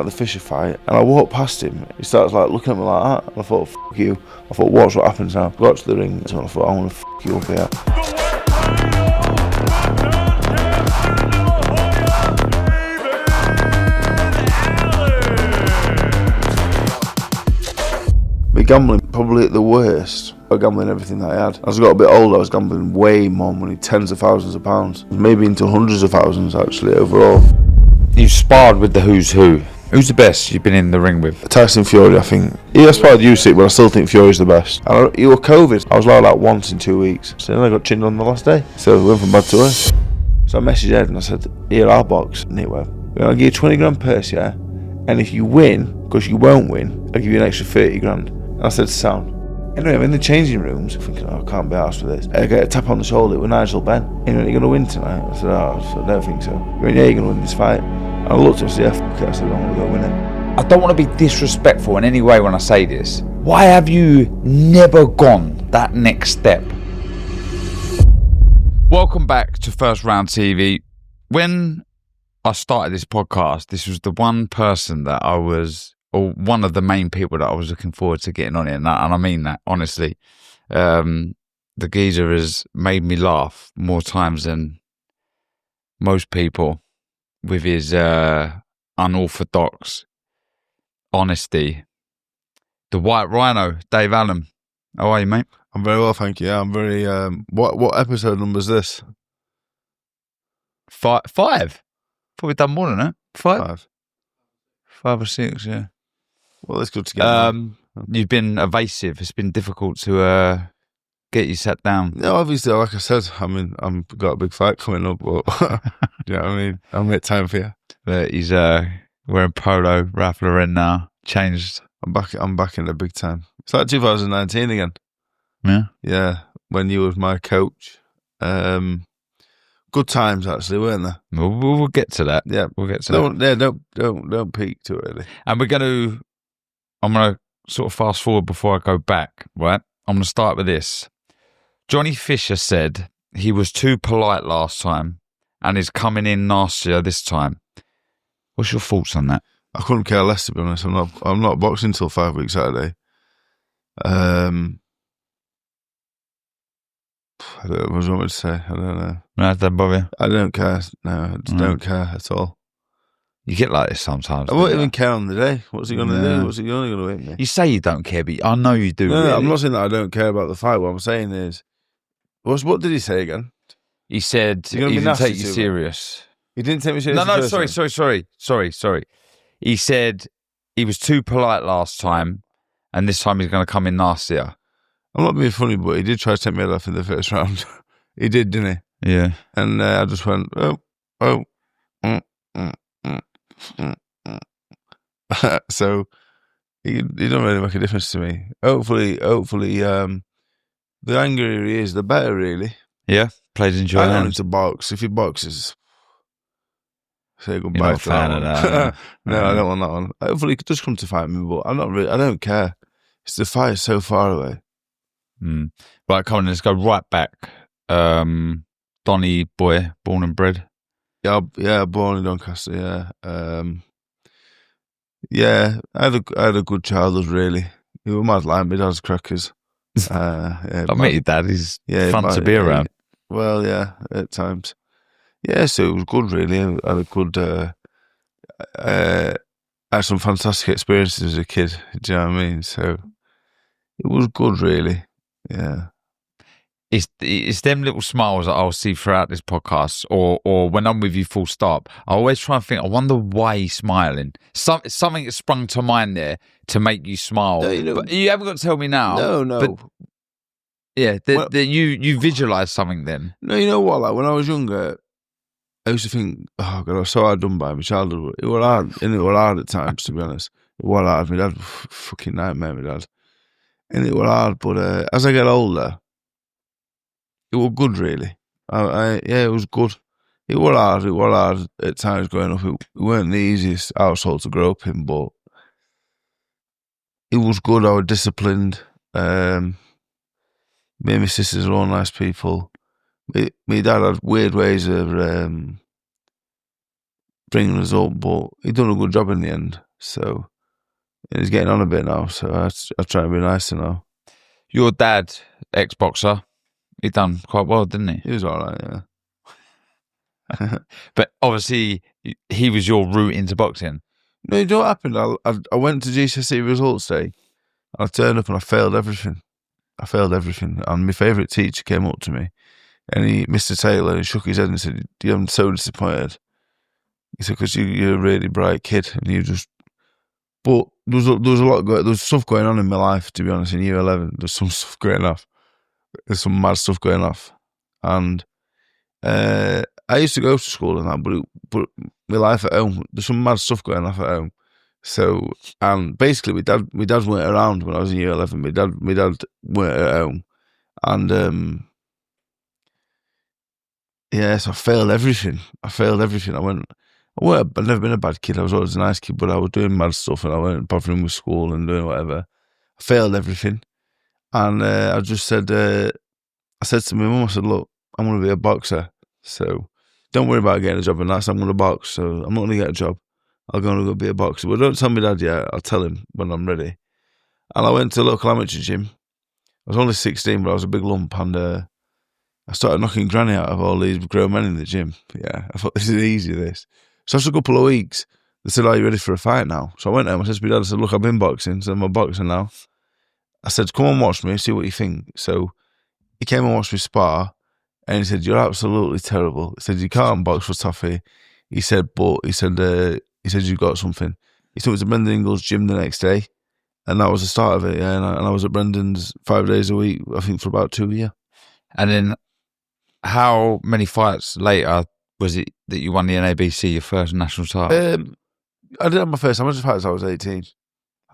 at the Fisher fight, and I walked past him. He starts like looking at me like that, and I thought, "Fuck you." I thought, "Watch what happens now." Got to the ring, and I thought, "I want to fuck you up here." But gambling probably at the worst. I was gambling everything that I had. As I got a bit older, I was gambling way more money, tens of thousands of pounds, maybe into hundreds of thousands actually overall. You've sparred with the who's who. Who's the best you've been in the ring with? Tyson Fury, I think. I sparred Usyk, but I still think Fury's the best. And he was COVID. I was like once in 2 weeks. So then I got chinned on the last day. So we went from bad to worse. So I messaged Ed and I said, "Here, I'll box Nick Webb. I'll give you 20 grand purse, yeah? And if you win, because you won't win, I'll give you an extra 30 grand. And I said, sound. Anyway, I'm in the changing rooms, thinking, I can't be arsed with this. I get a tap on the shoulder with Nigel, Benn. He went, "Are you going to win tonight?" I said, I don't think so. He went, "Yeah, you're going to win this fight." And I looked at him and said, "Yeah, fuck it." I said, "I want to go win it." I don't want to be disrespectful in any way when I say this. Why have you never gone that next step? Welcome back to First Round TV. When I started this podcast, this was the one person that I was, or one of the main people that I was looking forward to getting on it, and I mean that, honestly. The geezer has made me laugh more times than most people with his unorthodox honesty. The White Rhino, Dave Allen. How are you, mate? I'm very well, thank you. Yeah, I'm very... What episode number is this? Five? Thought we'd done more than that. Five or six, yeah. Well, it's good to get You've been evasive. It's been difficult to get you sat down. No, obviously, like I said, I've got a big fight coming up, but you know what I mean? I'll make time for you. But he's wearing polo, Ralph Lauren now. Changed. I'm back in the big time. It's like 2019 again. Yeah? Yeah, when you were my coach. Good times, actually, weren't they? We'll get to that. Yeah, we'll get to that. Yeah, don't peek too early. And I'm going to sort of fast forward before I go back, right? I'm going to start with this. Johnny Fisher said he was too polite last time and is coming in nastier this time. What's your thoughts on that? I couldn't care less, to be honest. I'm not boxing until 5 weeks Saturday. I don't know what you want me to say. I don't know. No, don't bother. I don't care. No, I just don't care at all. You get like this sometimes. I won't even care on the day. What's he going to do? What's he only going to hit me? You say you don't care, but I know you do. No, really. I'm not saying that I don't care about the fight. What I'm saying is, what did he say again? He said he didn't take you serious. He didn't take me serious? No, sorry. He said he was too polite last time, and this time he's going to come in nastier. I'm not being funny, but he did try to take me off in the first round. He did, didn't he? Yeah. And I just went, So he don't really make a difference to me. Hopefully, the angrier he is, the better, really. Yeah, played in your I hands. want him to box. If he boxes, say goodbye. You're not a fan of that. No, I don't want that one. Hopefully, he could just come to fight me, but I'm not really. I don't care. It's the fight is so far away. Right, come on, let's go right back. Donny boy, born and bred. Yeah, born in Doncaster. Yeah, I had a good childhood. Really, he was mad like my dad's crackers. I met your dad. He's fun to be around. Well, yeah, at times. Yeah, so it was good. Really, I had a good. I had some fantastic experiences as a kid. Do you know what I mean? So it was good, really. Yeah. It's them little smiles that I'll see throughout this podcast, or when I'm with you full stop. I always try and think, I wonder why he's smiling. Something that sprung to mind there to make you smile. No, but you haven't got to tell me now. No. But yeah, you visualise something then. No, you know what? Like when I was younger, I used to think, oh God, I was so hard done by my childhood. It was hard, and it was hard at times, to be honest. It was hard. My dad, fucking nightmare, my dad. And it was hard, but as I get older, it was good, really. Yeah, it was good. It was hard at times growing up. It weren't the easiest household to grow up in, but it was good. I was disciplined. Me and my sisters were all nice people. My dad had weird ways of bringing us up, but he done a good job in the end. So he's getting on a bit now. So I try to be nicer now. Your dad, ex-boxer, he done quite well, didn't he? He was all right, yeah. But obviously, he was your route into boxing. No, you know what happened? I went to GCSE results day. I turned up and I failed everything. And my favourite teacher came up to me, and Mr. Taylor, he shook his head and said, "I'm so disappointed." He said, "Because you're a really bright kid, and you just." But there was stuff going on in my life. To be honest, in year 11, there's some stuff going off. There's some mad stuff going off, and I used to go to school and that, but my life at home, there's some mad stuff going off at home. So, and basically, my dad weren't around when I was in year 11. My dad weren't at home, and so I failed everything. I've never been a bad kid. I was always a nice kid, but I was doing mad stuff, and I weren't bothering with school and doing whatever. I failed everything, and I just said, I said to my mum, I said, "Look, I'm going to be a boxer. So don't worry about getting a job in that. I'm going to box. So I'm not going to get a job. I'm going to go be a boxer. But don't tell my dad yet. I'll tell him when I'm ready." And I went to a local amateur gym. I was only 16, but I was a big lump. And I started knocking granny out of all these grown men in the gym. Yeah, I thought, this is easy, this. So after a couple of weeks, they said, "Are you ready for a fight now?" So I went home. I said to my dad, I said, "Look, I've been boxing. So I'm a boxer now." I said, "Come and watch me. See what you think." So he came and watched me spar. And he said, "You're absolutely terrible." He said, "You can't box for toffee." He said, he said, "You got something." He took me to Brendan Ingle's gym the next day. And that was the start of it, yeah. And I was at Brendan's 5 days a week, I think, for about 2 years. And then how many fights later was it that you won the NABC, your first national title? I did have my first amateur fight as I was 18.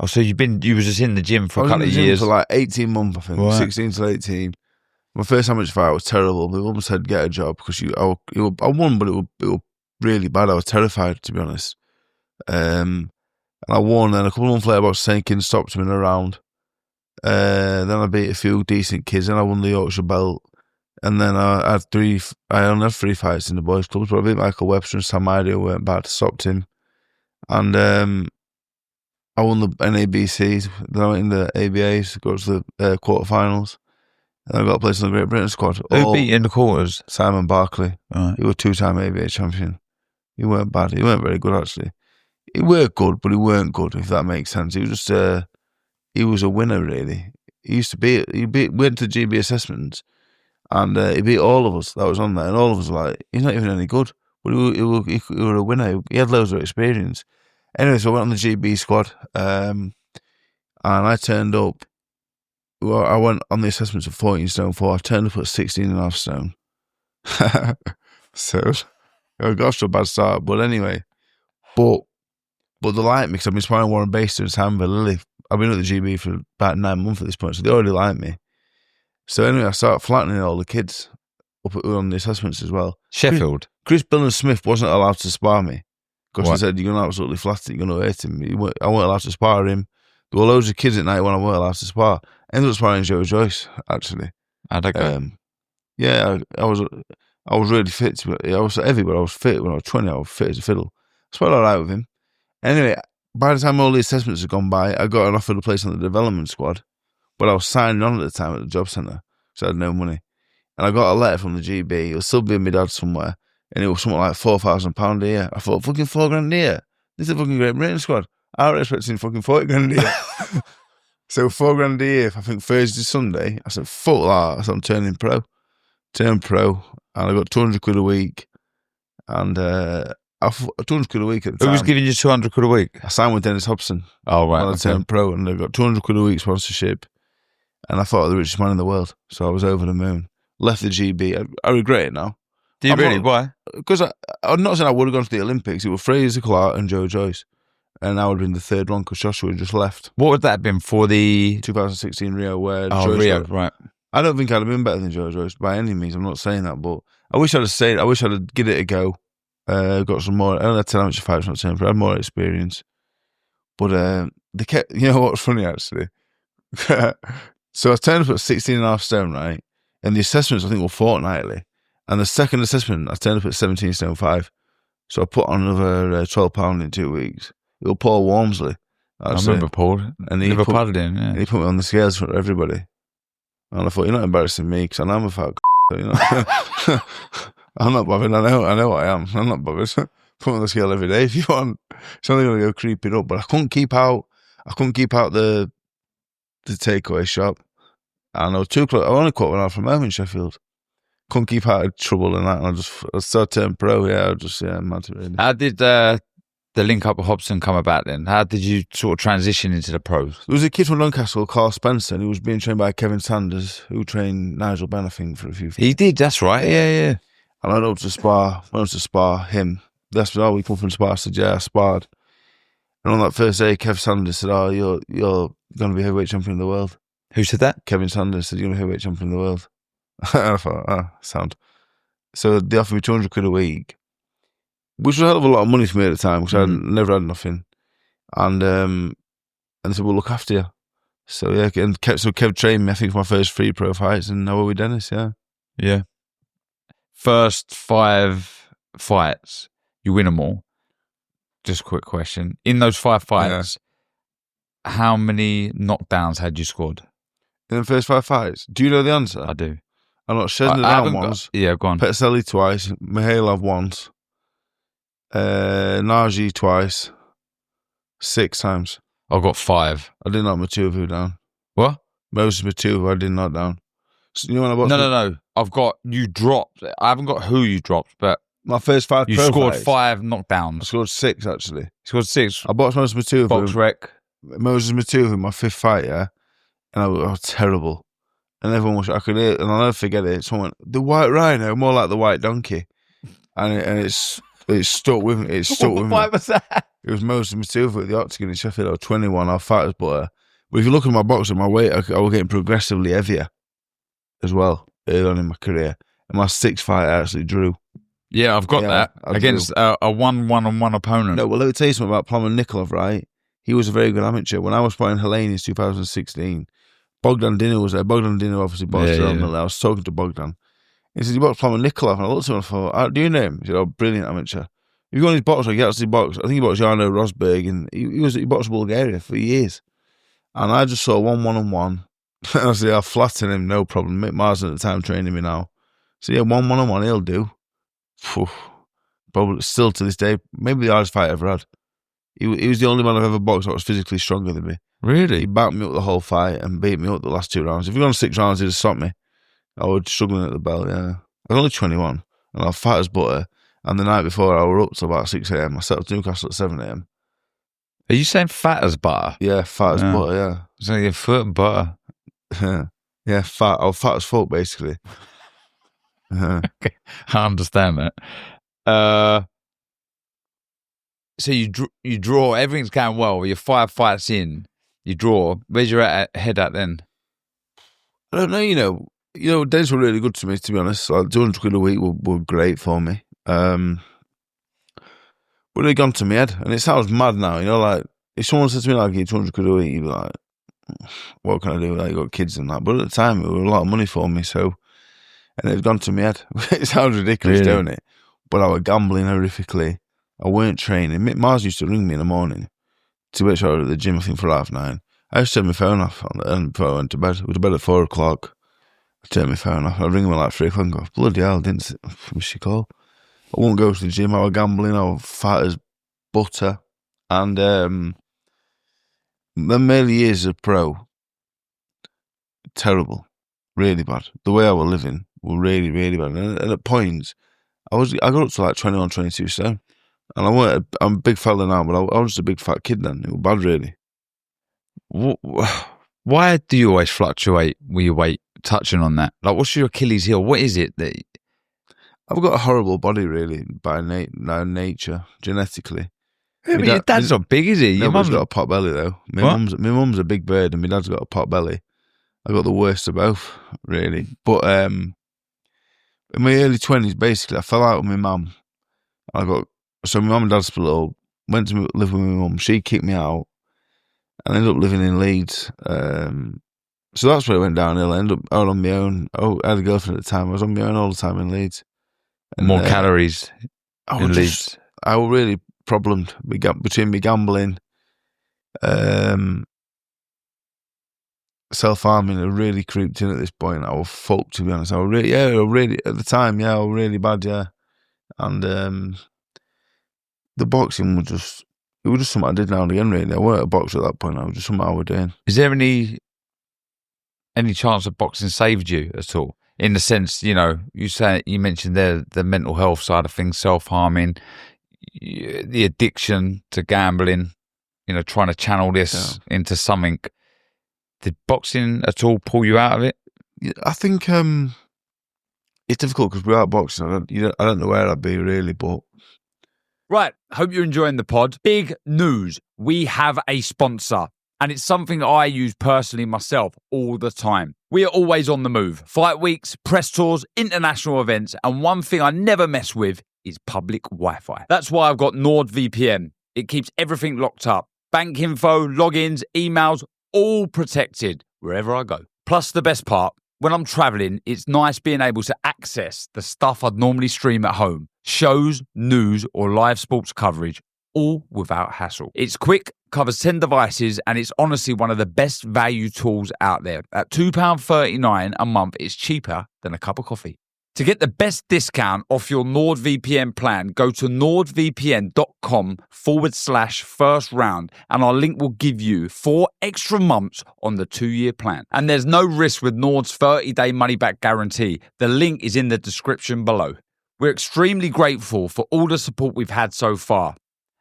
Oh, so you was just in the gym for a couple of years? For like 18 months, I think, right. 16 to 18. My first amateur fight was terrible. My mum said, "Get a job," because I won, but it was really bad. I was terrified, to be honest. And I won, and a couple of months later, about sinking, stopped me in a round. Then I beat a few decent kids, and I won the Yorkshire belt. And then I only had 3 fights in the boys' clubs, but I beat Michael Webster and Sam Idio, weren't bad, stopped him. And I won the NABCs, then I went in the ABAs, got to the quarterfinals. And I got a place in the Great Britain squad. Who beat you in the quarters? Simon Barkley. Right. He was 2-time ABA champion. He weren't bad. He weren't very good, actually. He were good, but he weren't good, if that makes sense. He was just he was a winner, really. He went to GB assessments, and he beat all of us that was on there, and all of us were like, he's not even any good, but he was a winner. He had loads of experience. Anyway, so I went on the GB squad, and I turned up. Well, I went on the assessments at 14 stone 4. I turned up at 16.5 stone. So I got off to a bad start, but anyway, but they like me because I've been sparring Warren Baster and Sam Lilly. I've been at the GB for about 9 months at this point, so they already like me. So anyway, I started flattening all the kids up on the assessments as well. Sheffield. Chris Billen-Smith wasn't allowed to spar me because he said, "You're going to absolutely flatten it, you're going to hurt him." I weren't allowed to spar him. There were loads of kids at night when I weren't allowed to spar. I ended up sparring Joe Joyce, actually. How'd that go? Yeah, I was really fit. I was heavy, but I was fit. When I was 20, I was fit as a fiddle. I sparred all right with him. Anyway, by the time all the assessments had gone by, I got an offer to place on the development squad, but I was signing on at the time at the job centre, so I had no money. And I got a letter from the GB. It was still being my dad somewhere, and it was something like £4,000 a year. I thought, fucking £4,000 a year? This is a fucking Great Britain squad. I was expecting fucking 40,000 a year. So £4,000 a year, I think Thursday, Sunday. I said, fuck that. I said, I'm turning pro. Turned pro, and I got 200 quid a week. And 200 quid a week at the time. Who was giving you 200 quid a week? I signed with Dennis Hobson. Oh, right. When I turned pro, and I got 200 quid a week sponsorship. And I thought I was the richest man in the world. So I was over the moon. Left the GB. I regret it now. Do you really? Why? Because I'm not saying I would have gone to the Olympics. It was Fraser, Clarke and Joe Joyce. And I would have been the third one because Joshua had just left. What would that have been for the 2016 Rio? Where Joyce Rio, left. Right? I don't think I'd have been better than Joe Joyce by any means. I'm not saying that, but I wish I'd have stayed. I wish I'd have given it a go. Got some more. I only had 10 amateur fights, not 10, but I had more experience. But they kept. You know what's funny actually? So I turned up at 16.5 stone, right? And the assessments I think were fortnightly. And the second assessment I turned up at 17 stone 5. So I put on another £12 in 2 weeks. It was Paul Walmsley. I remember Paul. And he never put, paddled in. Yeah. And he put me on the scales for everybody. And I thought, you're not embarrassing me because I know I'm a fat you know. I'm not bothered. I know what I am. I'm not bothered. Put me on the scale every day if you want. It's only going to go creeping up. But I couldn't keep out the takeaway shop. I know 2 o'clock. I only caught one out from home in Sheffield. Couldn't keep out of trouble and that. And I started turning pro. Yeah, mad really. How did the link up with Hobson come about then? How did you sort of transition into the pros? There was a kid from Doncaster called Carl Spencer, and he was being trained by Kevin Sanders, who trained Nigel Benn, I think, for a few. He did. That's right. Yeah. And I went up to spar him. That's when we come from spar. I said, yeah, I sparred. And on that first day, Kev Sanders said, oh, you're going to be heavyweight champion of the world. Who said that? Kevin Sanders said, you're going to be heavyweight champion of the world. And I thought, sound. So they offered me 200 quid a week, which was a hell of a lot of money for me at the time because I never had nothing. And they said, we'll look after you. So yeah, and Kev trained me, I think, for my first 3 pro fights, and now we're with Dennis, yeah. Yeah. First 5 fights, you win them all. Just a quick question. In those 5 fights, how many knockdowns had you scored? In the first 5 fights? Do you know the answer? I do. I know Chesney down once. Yeah, go on. Petselli twice. Mihailov once. Nagy twice. 6 times. I've got 5. I did knock Matuvu down. What? Moses Matuvu, I did knock down. So, you know when I boxed No. I've got you dropped. I haven't got who you dropped, but my first 5 you pro scored fights, 5 knockdowns. I scored 6 actually. You scored 6. I boxed Moses Matuvu. Box rec. Moses Matuvu, my 5th fight, yeah. And I was terrible. And everyone was, I could hear, and I'll never forget it. Someone went, the White Rhino, more like the White Donkey. And it's stuck with me. It stuck with me. What was that? It was Moses Matuvu at the Octagon in Sheffield. I was 21. I was fat as butter. But if you look at my boxing, my weight, I was getting progressively heavier as well early on in my career. And my 6th fight, I actually drew. Yeah, I've got that. Against a 1-1-on-1 opponent. No, well, let me tell you something about Plum and Nicolov, right? He was a very good amateur. When I was fighting Hellenius 2016, Bogdan Dino was there. Bogdan Dino obviously boxed around me. I was talking to Bogdan. He said, you boxed Plum and Nicolov. And I looked at him and I thought, do you know him? He said, oh, brilliant amateur. If you go on his box, he actually boxed. I think he boxed Jarno Rosberg, and he boxed Bulgaria for years. And I just saw 1-1-on-1. And I said, I'll flatten him, no problem. Mick Marsden at the time training me now. So yeah, 1-1-on-1, he'll do. Probably still to this day, maybe the hardest fight I ever had. He was the only man I've ever boxed that was physically stronger than me. Really? He backed me up the whole fight and beat me up the last 2 rounds. If he'd gone 6 rounds, he'd have stopped me. I was struggling at the bell, yeah. I was only 21, and I was fat as butter. And the night before, I was up till about 6 a.m. I set up to Newcastle at 7 a.m. Are you saying fat as butter? Yeah, fat as butter, yeah. It's like your foot and butter. Yeah, fat. I was fat as fuck, basically. Okay, I understand that. So you draw, everything's going well. You're 5 fights in, you draw. Where's your head at then? I don't know, you know, days were really good to me, to be honest. Like 200 quid a week were great for me. But they'd gone to my head, and it sounds mad now, you know, like, if someone said to me, like, give 200 quid a week, you'd be like, what can I do? Like, you got kids and that. But at the time, it was a lot of money for me, so, and it had gone to my head. It sounds ridiculous, really? don't it? But I was gambling horrifically. I weren't training. Mick Mars used to ring me in the morning to make sure I was at the gym, I think, for 9:30. I used to turn my phone off before I went to bed. I went to bed at 4 o'clock. I turned my phone off. I'd ring him at like 3 o'clock and go, bloody hell, didn't miss your call. I wouldn't go to the gym. I was gambling. I was fat as butter. And then my early years as pro, terrible. Really bad. The way I was living was really, really bad. And at points, I got up to like 21, 22 stone. And I'm a big fella now, but I was just a big fat kid then. It was bad, really. Why do you always fluctuate with your weight? Touching on that, like, what's your Achilles heel? What is it that I've got a horrible body, really, by nature, genetically. Yeah, but your dad's not big, is he? Your mum's got a pot belly, though. My mum's a big bird, and my dad's got a pot belly. I got the worst of both, really. But in my early 20s, basically, I fell out with my mum. So my mum and dad split up, went to live with my mum. She kicked me out, and I ended up living in Leeds. So that's where it went downhill. I ended up out on my own. Oh, I had a girlfriend at the time. I was on my own all the time in Leeds. And, more calories in Leeds. I was really problemed. Between me gambling, self-harming, it really creeped in at this point. I was fucked, to be honest. I was really at the time, I was really bad, yeah. And the boxing was just something I did now and again, really. I weren't a boxer at that point. I was just something I was doing. Is there any chance of boxing saved you at all? In the sense, you mentioned there the mental health side of things, self-harming, the addiction to gambling, trying to channel this into something. Did boxing at all pull you out of it? I think it's difficult because without boxing, I don't know where I'd be really, but... Right, hope you're enjoying the pod. Big news, we have a sponsor. And it's something I use personally myself all the time. We are always on the move. Fight weeks, press tours, international events, and one thing I never mess with is public Wi-Fi. That's why I've got NordVPN. It keeps everything locked up. Bank info, logins, emails, all protected wherever I go. Plus the best part, when I'm traveling, it's nice being able to access the stuff I'd normally stream at home. Shows, news, or live sports coverage, all without hassle. It's quick, covers 10 devices, and it's honestly one of the best value tools out there. At £2.39 a month, it's cheaper than a cup of coffee. To get the best discount off your NordVPN plan, go to nordvpn.com/first round, and our link will give you 4 extra months on the 2-year plan. And there's no risk with Nord's 30-day money-back guarantee. The link is in the description below. We're extremely grateful for all the support we've had so far.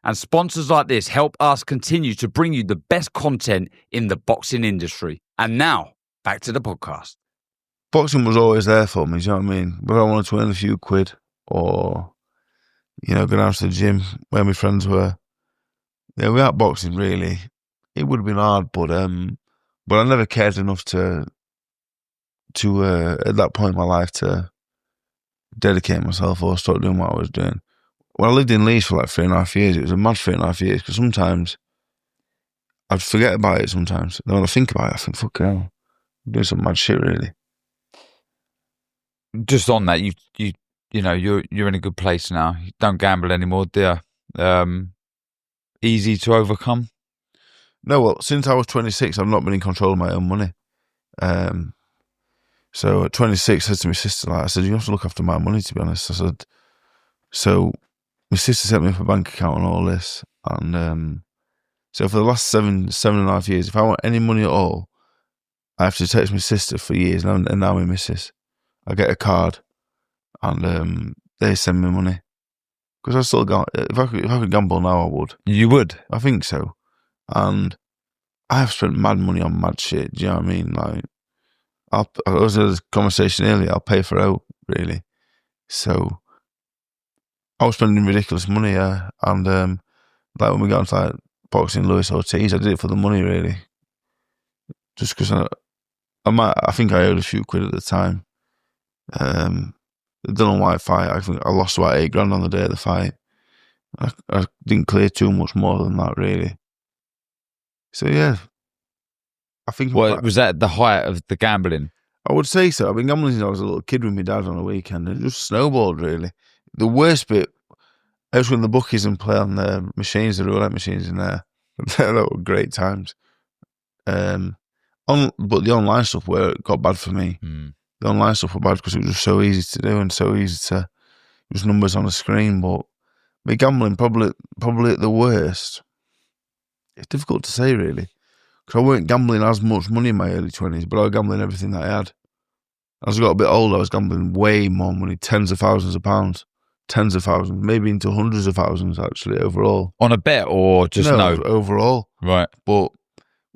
And sponsors like this help us continue to bring you the best content in the boxing industry. And now, back to the podcast. Boxing was always there for me, do you know what I mean? Whether I wanted to earn a few quid or, go down to the gym where my friends were. Yeah, without boxing, really, it would have been hard, but I never cared enough to at that point in my life, to dedicate myself or start doing what I was doing. When I lived in Leeds for like 3.5 years, it was a mad 3.5 years, because sometimes I'd forget about it sometimes. And when I think about it, I think, fuck hell, I'm doing some mad shit, really. Just on that, you're in a good place now. You don't gamble anymore, do you? Easy to overcome? No, well, since I was 26, I've not been in control of my own money. So at 26, I said to my sister, I said, you have to look after my money, to be honest. I said, so my sister set me up a bank account and all this. And so for the last 7.5 years, if I want any money at all, I have to text my sister for years, and now my missus. I get a card, and they send me money. Because I still got, if I could gamble now, I would. You would? I think so. And I have spent mad money on mad shit, do you know what I mean? Like, I was in a conversation earlier, I'll pay for out, really. So, I was spending ridiculous money, yeah. And, like, when we got into, like, boxing Luis Ortiz, I did it for the money, really. Just because I think I owed a few quid at the time. The Dillian Whyte fight, I think I lost about $8,000 on the day of the fight. I didn't clear too much more than that, really. So yeah, I think. Was that the height of the gambling? I would say so. I've been gambling since I was a little kid with my dad on a weekend, and it just snowballed, really. The worst bit, I was in the bookies and play on the machines, the roulette machines in there. That were great times. But the online stuff got bad for me. The online stuff was bad because it was just so easy to do and so easy to use numbers on the screen. But me gambling, probably at the worst. It's difficult to say, really, because I weren't gambling as much money in my early 20s, but I was gambling everything that I had. As I got a bit older, I was gambling way more money, tens of thousands of pounds, tens of thousands, maybe into hundreds of thousands, actually, overall. On a bet or just no? Overall. Right. But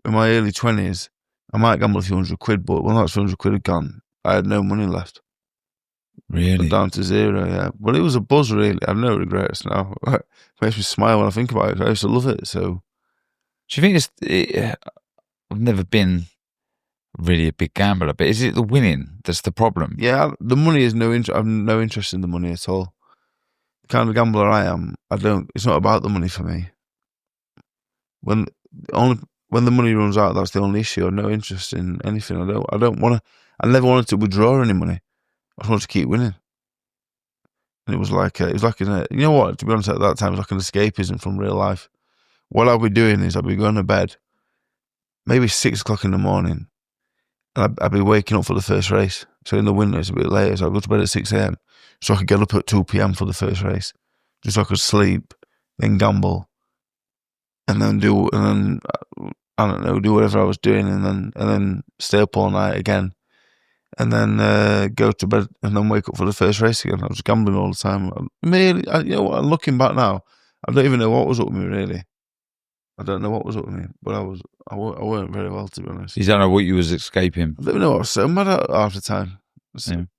in my early 20s, I might gamble a few $100, but when that $100 had gone, I had no money left. Really? Down to zero, yeah. But it was a buzz, really. I have no regrets now. It makes me smile when I think about it. I used to love it, so. Do you think I've never been really a big gambler, but is it the winning that's the problem? Yeah, the money is no interest. I have no interest in the money at all. The kind of gambler I am, it's not about the money for me. When the money runs out, that's the only issue. I have no interest in anything. I never wanted to withdraw any money. I just wanted to keep winning. And it was like you know what? To be honest, at that time, it was like an escapism from real life. What I'd be doing is I'd be going to bed, maybe 6 o'clock in the morning, and I'd be waking up for the first race. So in the winter, it's a bit later, so I'd go to bed at 6 a.m. so I could get up at 2 p.m. for the first race, just so I could sleep, then gamble, and then do whatever I was doing, and then stay up all night again, and then go to bed, and then wake up for the first race again. I was gambling all the time. You know what? Looking back now, I don't even know what was up with me really. I don't know what was up with me, but I weren't very well, to be honest. You don't know what you was escaping. I don't even know what I was so mad at half the time.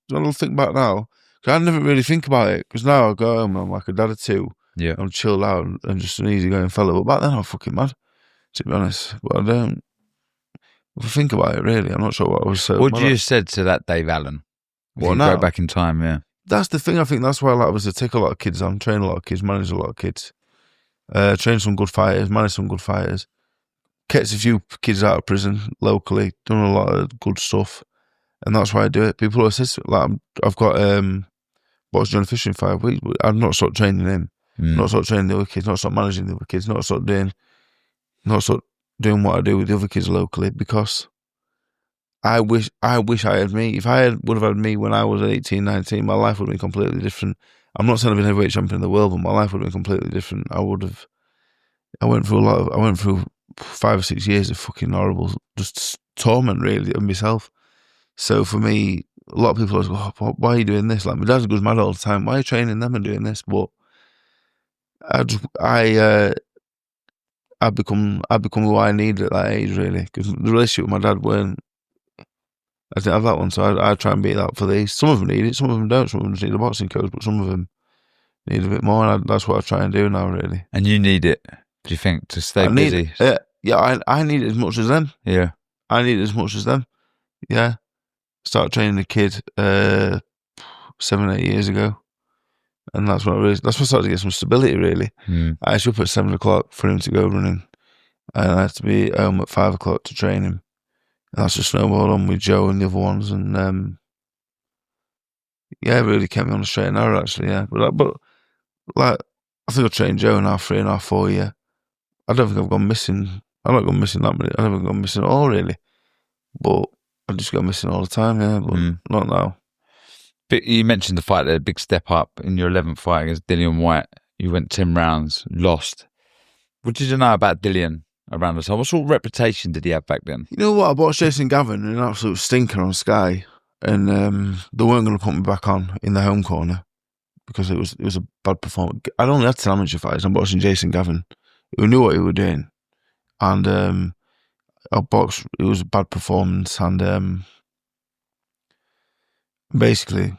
When I think back now, because I never really think about it, because now I go home and I'm like a dad of two. Yeah. I'm chilled out and just an easygoing fella. But back then I was fucking mad, to be honest. But I don't, if I think about it really, I'm not sure what I was so What mad you at. said to that Dave Allen? What, now? now? Go back in time, yeah. That's the thing. I think that's why I like was to take a lot of kids on, train a lot of kids, manage a lot of kids, train some good fighters, manage some good fighters. Kept a few kids out of prison locally, done a lot of good stuff, and that's why I do it. People assist. Like I've got boxed John Fisher in 5 weeks. I've not stopped training him, not stopped training the other kids, not stopped managing the other kids, not stopped doing what I do with the other kids locally, because I wish I had me. If I would have had me when I was 18, 19, my life would have been completely different. I'm not saying I've been heavyweight champion in the world, but my life would have been completely different. I went through 5 or 6 years of fucking horrible, just torment really of myself. So for me, a lot of people always go, oh, why are you doing this? Like my dad goes mad all the time. Why are you training them and doing this? But I become who I need at that age really, because the relationship with my dad I didn't have that one, so I try and be that for these. Some of them need it, some of them don't. Some of them just need a boxing coach, but some of them need a bit more, and that's what I try and do now, really. And you need it, do you think, to stay busy? I need it as much as them. Yeah. I need it as much as them. Yeah. Started training a kid 7, 8 years ago, and that's when I started to get some stability, really. I was up at 7 o'clock for him to go running, and I had to be home at 5 o'clock to train him. And that's just snowballed on with Joe and the other ones, and it really kept me on the straight and narrow, actually. Yeah, but like I think I trained Joe now 3.5, 4 years. I don't think I've gone missing. I've not gone missing that many. I haven't gone missing at all, really. But I just go missing all the time. Yeah, but not now. But you mentioned the fight there, a big step up in your 11th fight against Dillian Whyte. You went 10 rounds, lost. What did you know about Dillian around the time? What sort of reputation did he have back then? You know what? I watched Jason Gavin, an absolute stinker on Sky, and they weren't going to put me back on in the home corner because it was a bad performance. I'd only had 10 amateur fights. I'm watching Jason Gavin, who knew what he was doing, and I boxed. It was a bad performance, and basically,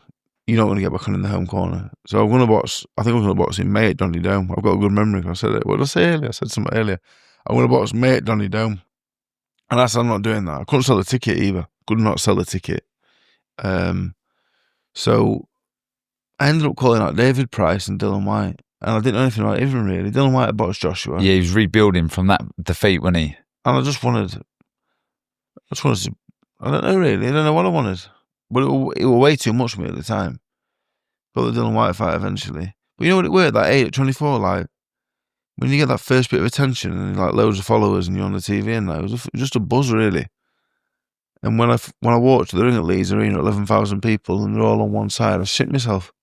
you're not going to get back on in the home corner. So I'm going to box. I think I'm going to box in May at Donny Dome. I've got a good memory. I said it. What did I say earlier? I said something earlier. I'm going to box May at Donny Dome. And I said, I'm not doing that. I couldn't sell the ticket either. Could not sell the ticket. So I ended up calling out David Price and Dillian Whyte. And I didn't know anything about it even really. Dillian Whyte had boxed Joshua. Yeah, he was rebuilding from that defeat, wasn't he? And I just wanted to, I don't know really. I don't know what I wanted. But it was way too much for me at the time. Got the Dillian Whyte fight eventually. But you know what it worked? Like 8 at 24, like, when you get that first bit of attention and like loads of followers and you're on the TV and that, it was just a buzz really. And when I walked to the ring at Leeds Arena, 11,000 people, and they're all on one side, I shit myself.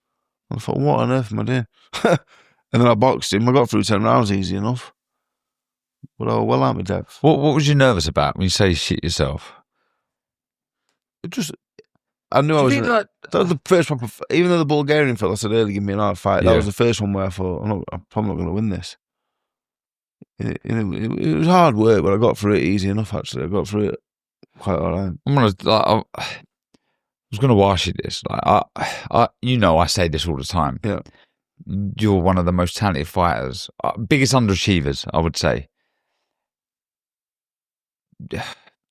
I thought, what on earth am I doing? And then I boxed him. I got through 10 rounds easy enough. But I was well out of my depth. What was you nervous about when you say shit yourself? I knew I was. That was the first proper. Even though the Bulgarian fella said earlier, give me an hard fight. That was the first one where I thought, I'm probably not going to win this. It was hard work, but I got through it easy enough. Actually, I got through it quite all right. I was going to ask you this. Like, I say this all the time. Yeah, you're one of the most talented fighters, biggest underachievers, I would say. Do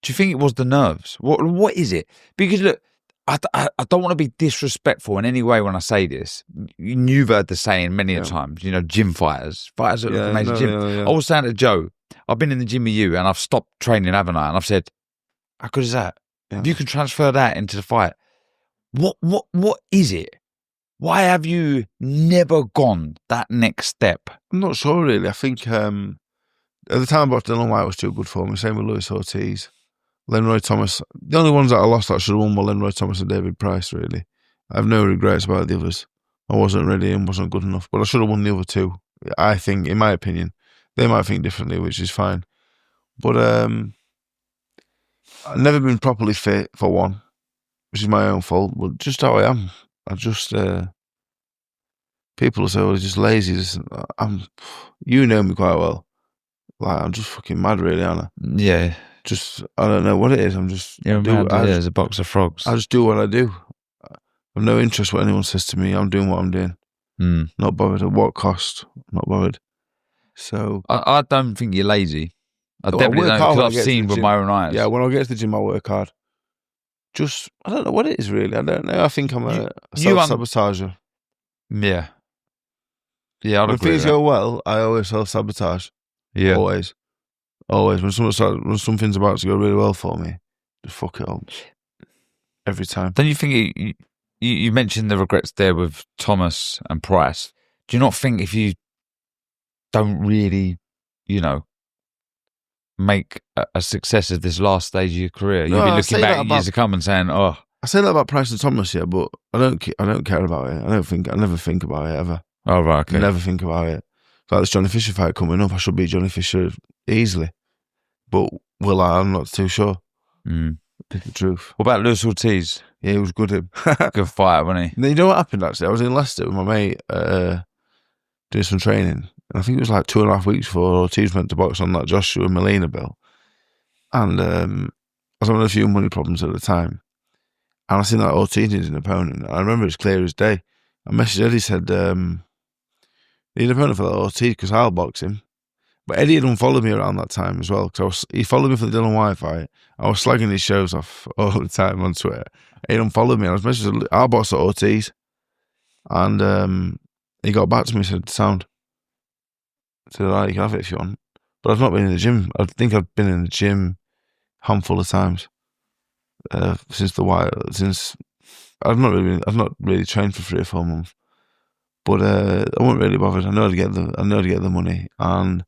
you think it was the nerves? What is it? Because look, I don't want to be disrespectful in any way when I say this. You've heard the saying many a times, gym fighters that look amazing gym. I was saying to Joe, I've been in the gym with you and I've stopped training, haven't I? And I've said, how good is that? Yeah. If you can transfer that into the fight, what is it? Why have you never gone that next step? I'm not sure really. I think at the time I boxed Dylan Whyte was too good for me. Same with Lewis Ortiz. Leroy Thomas. The only ones that I lost that I should have won were Leroy Thomas and David Price, really. I have no regrets about the others. I wasn't ready and wasn't good enough. But I should have won the other two, I think, in my opinion. They might think differently, which is fine. But I've never been properly fit, for one, which is my own fault. But just how I am. I just... people say, "Oh, just lazy." You know me quite well. Like, I'm just fucking mad, really, aren't I? Yeah. Just, I don't know what it is. I'm just... You're mad, as a box of frogs. I just do what I do. I've no interest what anyone says to me. I'm doing what I'm doing. Not bothered at what cost. Not bothered. So... I don't think you're lazy. I definitely don't, because I've seen with my own eyes. Yeah, when I get to the gym, I work hard. Just, I don't know what it is, really. I don't know. I think I'm a self-sabotager. Yeah. Yeah, I'd when agree things go well, I always self-sabotage. Yeah. Always. When something's about to go really well for me, just fuck it up. Every time. Don't you think you mentioned the regrets there with Thomas and Price? Do you not think if you don't really, make a success of this last stage of your career, you'll be looking back years to come and saying, "Oh." I say that about Price and Thomas, yeah, but I don't care about it. I never think about it ever. Oh, right, okay. I never think about it. Like this Johnny Fisher fight coming up, I should beat Johnny Fisher easily. But will I? I'm not too sure. Pick the truth. What about Lewis Ortiz? Yeah, he was good. Good fight, wasn't he? You know what happened, actually? I was in Leicester with my mate doing some training. And I think it was like 2.5 weeks before Ortiz went to box on that Joshua Molina bill. And I was having a few money problems at the time. And I seen that Ortiz needed an opponent. I remember it's clear as day. I messaged Eddie, said, need an opponent for that Ortiz because I'll box him. But Eddie had unfollowed me around that time as well. Because he followed me for the Dylan Whyte fight. I was slagging his shows off all the time on Twitter. He unfollowed me. I was messaging, I'll box at Ortiz. And he got back to me and said, sound. I said, all right, you can have it if you want. But I've not been in the gym. I think I've been in the gym a handful of times since I've not really trained for 3 or 4 months. But I wasn't really bothered. I know to get the money, and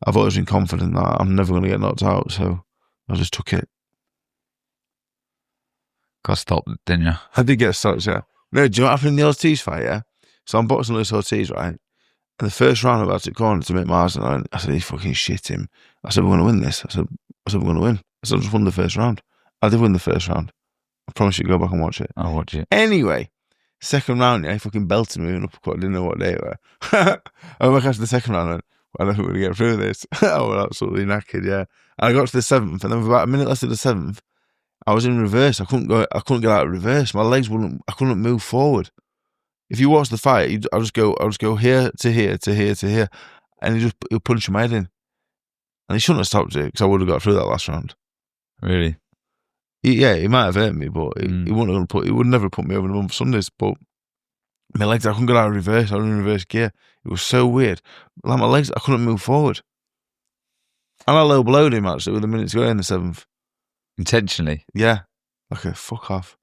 I've always been confident that I'm never going to get knocked out. So I just took it. Got stopped, didn't you? I did get stopped. Yeah. No, do you know what happened in the Ortiz fight? Yeah. So I'm boxing Lewis Ortiz, right? And the first round, I was at the corner to make Mars, and I said, "He fucking shit him." I said, "We're going to win this." I said, "We're going to win." I said, "I just won the first round." I did win the first round. I promise you, go back and watch it. I'll watch it. Anyway, second round, yeah, he fucking belted me with an uppercut. I didn't know what day it were. I went back after the second round, and I don't think we're going to get through this. I was absolutely knackered, yeah. And I got to the 7th, and then about a minute left of the 7th, I was in reverse. I couldn't get out of reverse. My legs I couldn't move forward. If you watch the fight, I'll just go here to here to here to here, and he'll punch my head in. And he shouldn't have stopped it because I would have got through that last round. Really? He might have hurt me, but he would never put me over the moon for Sundays. But my legs, I couldn't get out of reverse. I was in reverse gear. It was so weird. Like my legs, I couldn't move forward. And I low blowed him actually with a minute to go in the 7th. Intentionally? Yeah. Like a fuck off.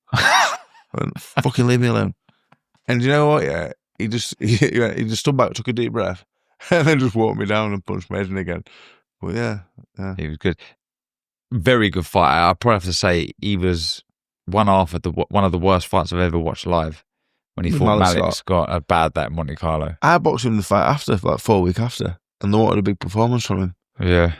Fucking leave me alone. And you know what? Yeah, he just stood back, took a deep breath, and then just walked me down and punched my head in again. But yeah. He was good. Very good fight. I probably have to say he was one of the worst fights I've ever watched live. When he fought Malik Scott, a bad that in Monte Carlo. I boxed him the fight after, like 4 weeks after, and they wanted a big performance from him. Yeah.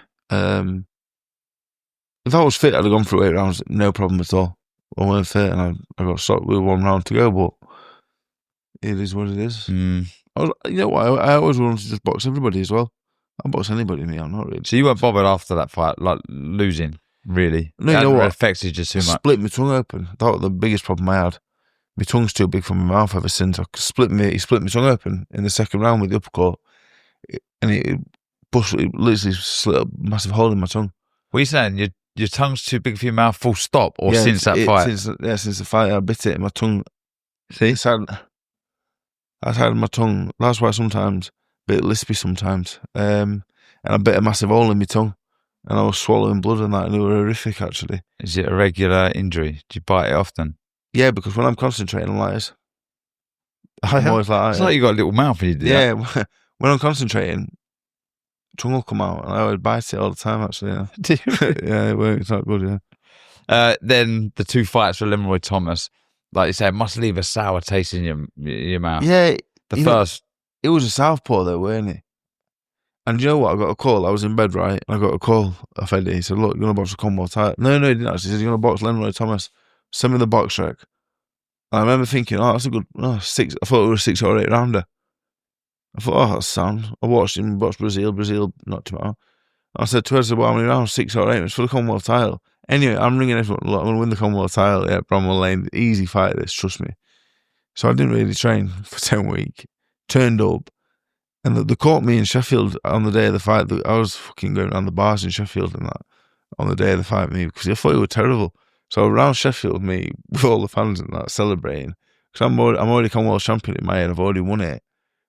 If I was fit, I'd have gone through 8 rounds, no problem at all. I weren't fit, and I got stopped with 1 round to go, but it is what it is. You know what? I always wanted to just box everybody as well. I'll box anybody, me. I'm not really. So you weren't bothered after that fight, like losing, really? No, you know what? It affected you too much. Split my tongue open. That was the biggest problem I had. My tongue's too big for my mouth ever since. He split my tongue open in the 2nd round with the uppercut, and it literally slit a massive hole in my tongue. What are you saying? Your tongue's too big for your mouth, full stop, or since that fight? Since the fight, I bit it in my tongue. See? I had my tongue. That's why sometimes a bit lispy sometimes. And I bit a massive hole in my tongue, and I was swallowing blood and that, and it was horrific actually. Is it a regular injury? Do you bite it often? Yeah, because when I'm concentrating on like this, I'm always like, it's like you got a little mouth when you do yeah. When I'm concentrating, tongue will come out, and I would bite it all the time. Actually, yeah. Do you? Yeah, it works. It's not good. Yeah. Then the 2 fights for Leroy Thomas, like you said, must leave a sour taste in your mouth. Yeah. The first. It was a southpaw though, weren't it? And you know what? I got a call. I was in bed, right? And I got a call off Eddie. He said, "Look, you're gonna box a Commonwealth title." No, he didn't actually. He said, "You're gonna box Leroy Thomas. Send me the box rec." And I remember thinking, "Oh, that's a good 6." I thought it was a 6 or 8 rounder. I thought, "Oh, that's sound." I watched him box Brazil not tomorrow. I said to her, "Well, how many rounds? 6 or 8? It's for the Commonwealth title." Anyway, I'm ringing everyone. Look, I'm gonna win the Commonwealth title. Yeah, Bramwell Lane, easy fight. This, trust me. So I didn't really train for 10 weeks. Turned up. And they caught me in Sheffield on the day of the fight. I was fucking going around the bars in Sheffield and that on the day of the fight, me, because I thought it was terrible. So around Sheffield, me, with all the fans and that, celebrating. Because I'm already Commonwealth champion in my head. I've already won it.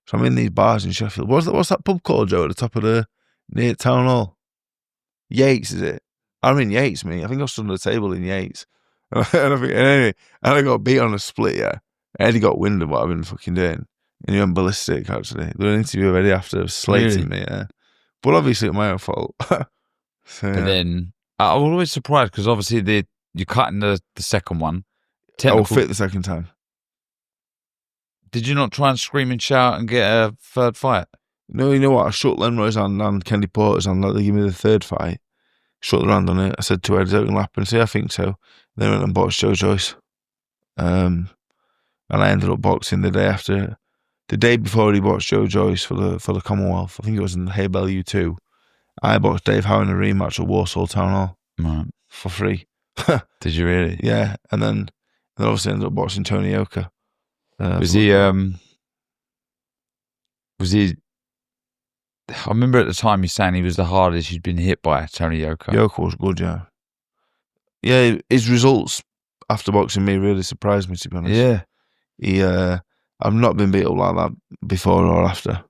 So I'm in these bars in Sheffield. What's that pub called, Joe, at the top of near Town Hall? Yates, is it? I'm in Yates, me. I think I was stood on the table in Yates. Anyway, I got beat on a split, yeah. Eddie got wind of what I've been fucking doing. And he went ballistic, actually. They did an interview already after slating me, yeah. But obviously, it's my own fault. So, But then, I was always surprised because obviously you're cutting the second one. I will fit the second time. Did you not try and scream and shout and get a third fight? No, you know what? I shut Leroy's hand and Kenny Porter's hand. Like, they give me the third fight. Shut the hand on it. I said to her, "Is that going to happen?" I said, "I think so." Then I went and boxed Joe Joyce. And I ended up boxing the day after. The day before he boxed Joe Joyce for the Commonwealth, I think it was in the Haybell U2, I boxed Dave Howe in a rematch at Walsall Town Hall for free. Did you really? Yeah, and then obviously ended up boxing Tony Yoka. Was he? I remember at the time you saying he was the hardest you'd been hit by, Tony Yoka. Yoka was good, yeah. Yeah, his results after boxing me really surprised me, to be honest. Yeah. I've not been beat up like that before or after.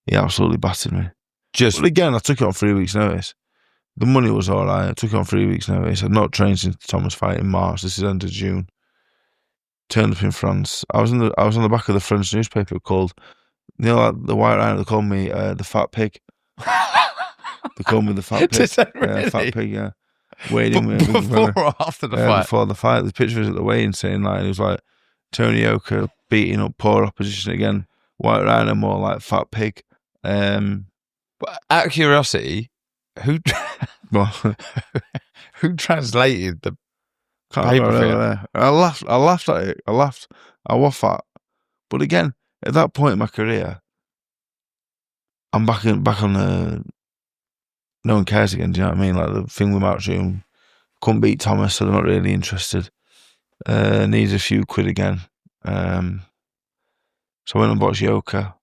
He absolutely battered me. But again, I took it on 3 weeks' notice. The money was all right. I took it on 3 weeks' notice. I'd not trained since the Thomas fight in March. This is end of June. Turned up in France. I was on the back of the French newspaper called, you know, like the White Rhino. They called me the Fat Pig. They called me the Fat Pig. Did they really? Yeah, Fat Pig. Yeah. Waiting before or after the fight? Before the fight. The picture was at the weigh-in saying like it was like Tony Yoka beating up poor opposition again. White Rhino more like Fat Pig. But out of curiosity, who translated the paper for you? I laughed at it. I was fat. But again, at that point in my career, I'm back on the no one cares again, do you know what I mean? Like the thing with Matchroom, couldn't beat Thomas, so they're not really interested. Needs a few quid again. So I went and bought Yoka.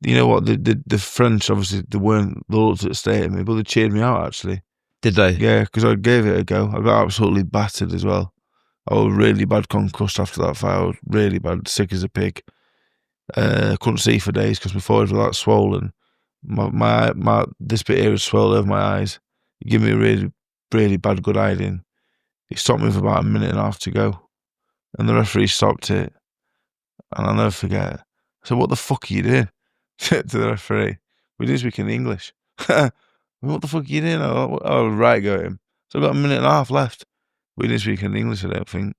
You know what? The French, obviously, they looked at the state at me, but they cheered me out, actually. Did they? Yeah, because I gave it a go. I got absolutely battered as well. I was really bad concussed after that fight. I was really bad, sick as a pig. Couldn't see for days because my forehead was that swollen. My this bit here was swelled over my eyes. He gave me a really, really bad good hiding. He stopped me with about a minute and a half to go. And the referee stopped it. And I'll never forget. I said, "What the fuck are you doing?" to the referee. We didn't speak in English. "What the fuck are you doing?" Oh, right, go at him. So I've got a minute and a half left. We didn't speak in English, I don't think.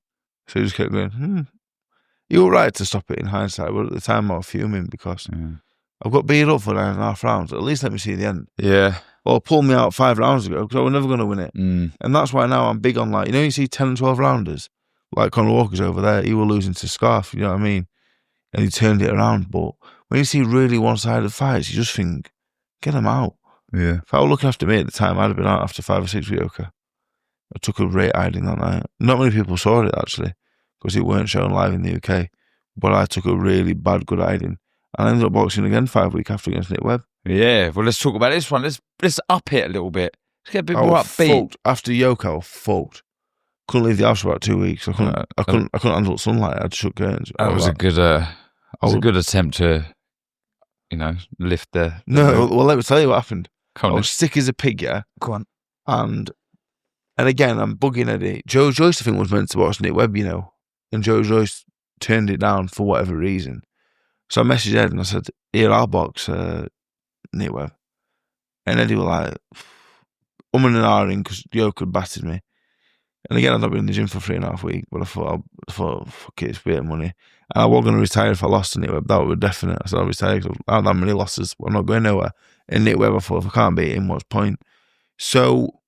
So he just kept going, You were right to stop it in hindsight, but at the time I was fuming because I've got beat up for 9.5 rounds. At least let me see the end. Yeah. Or pull me out 5 rounds ago because I was never going to win it. And that's why now I'm big on like, you know, you see 10 and 12 rounders, like Conor Walker's over there, he was losing to Scarf, you know what I mean? And he turned it around. But when you see really one-sided fights, you just think, get them out. Yeah. If I were looking after me at the time, I'd have been out after 5 or 6 with Yoka. I took a great hiding that night. Not many people saw it, actually, because it weren't shown live in the UK. But I took a really bad good hiding. And I ended up boxing again 5 weeks after against Nick Webb. Yeah, well, let's talk about this one. Let's up it a little bit. Let's get a bit more upbeat. Fucked. After Yoka, I was fucked. Couldn't leave the house for about 2 weeks. I couldn't handle sunlight. I had to shut curtains. That was a good attempt to, you know, lift the no, well, let me tell you what happened. I was sick as a pig, yeah? Go on. And again, I'm bugging Eddie. Joe Joyce, I think, was meant to watch Nick Webb, you know. And Joe Joyce turned it down for whatever reason. So I messaged Ed and I said, here, I'll box Webb. And Eddie was like, and ahhing because Yoka had battered me. And again, I'd not been in the gym for 3.5 weeks, but I thought, fuck it, it's a bit of money. And I was going to retire if I lost to Webb. That was definite. I said, I'll retire because I had that many losses. I'm not going nowhere. And Webb, I thought, if I can't beat him, what's the point? So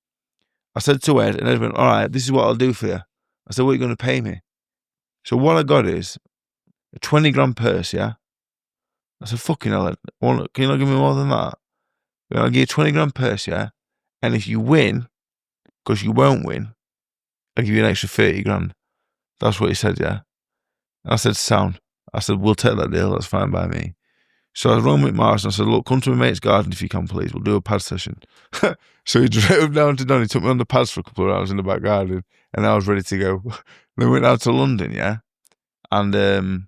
I said to Ed, and Ed went, all right, this is what I'll do for you. I said, what are you going to pay me? So what I got is a 20 grand purse, yeah? I said, fucking hell, Ed, can you not give me more than that? I'll give you a 20 grand purse, yeah? And if you win, because you won't win, I'll give you an extra 30 grand. That's what he said, yeah? And I said, sound. I said, we'll take that deal, that's fine by me. So I rang with Mars and I said, look, come to my mate's garden if you can, please. We'll do a pad session. So he drove down to Don. He took me on the pads for a couple of hours in the back garden and I was ready to go. Then we went out to London, yeah? And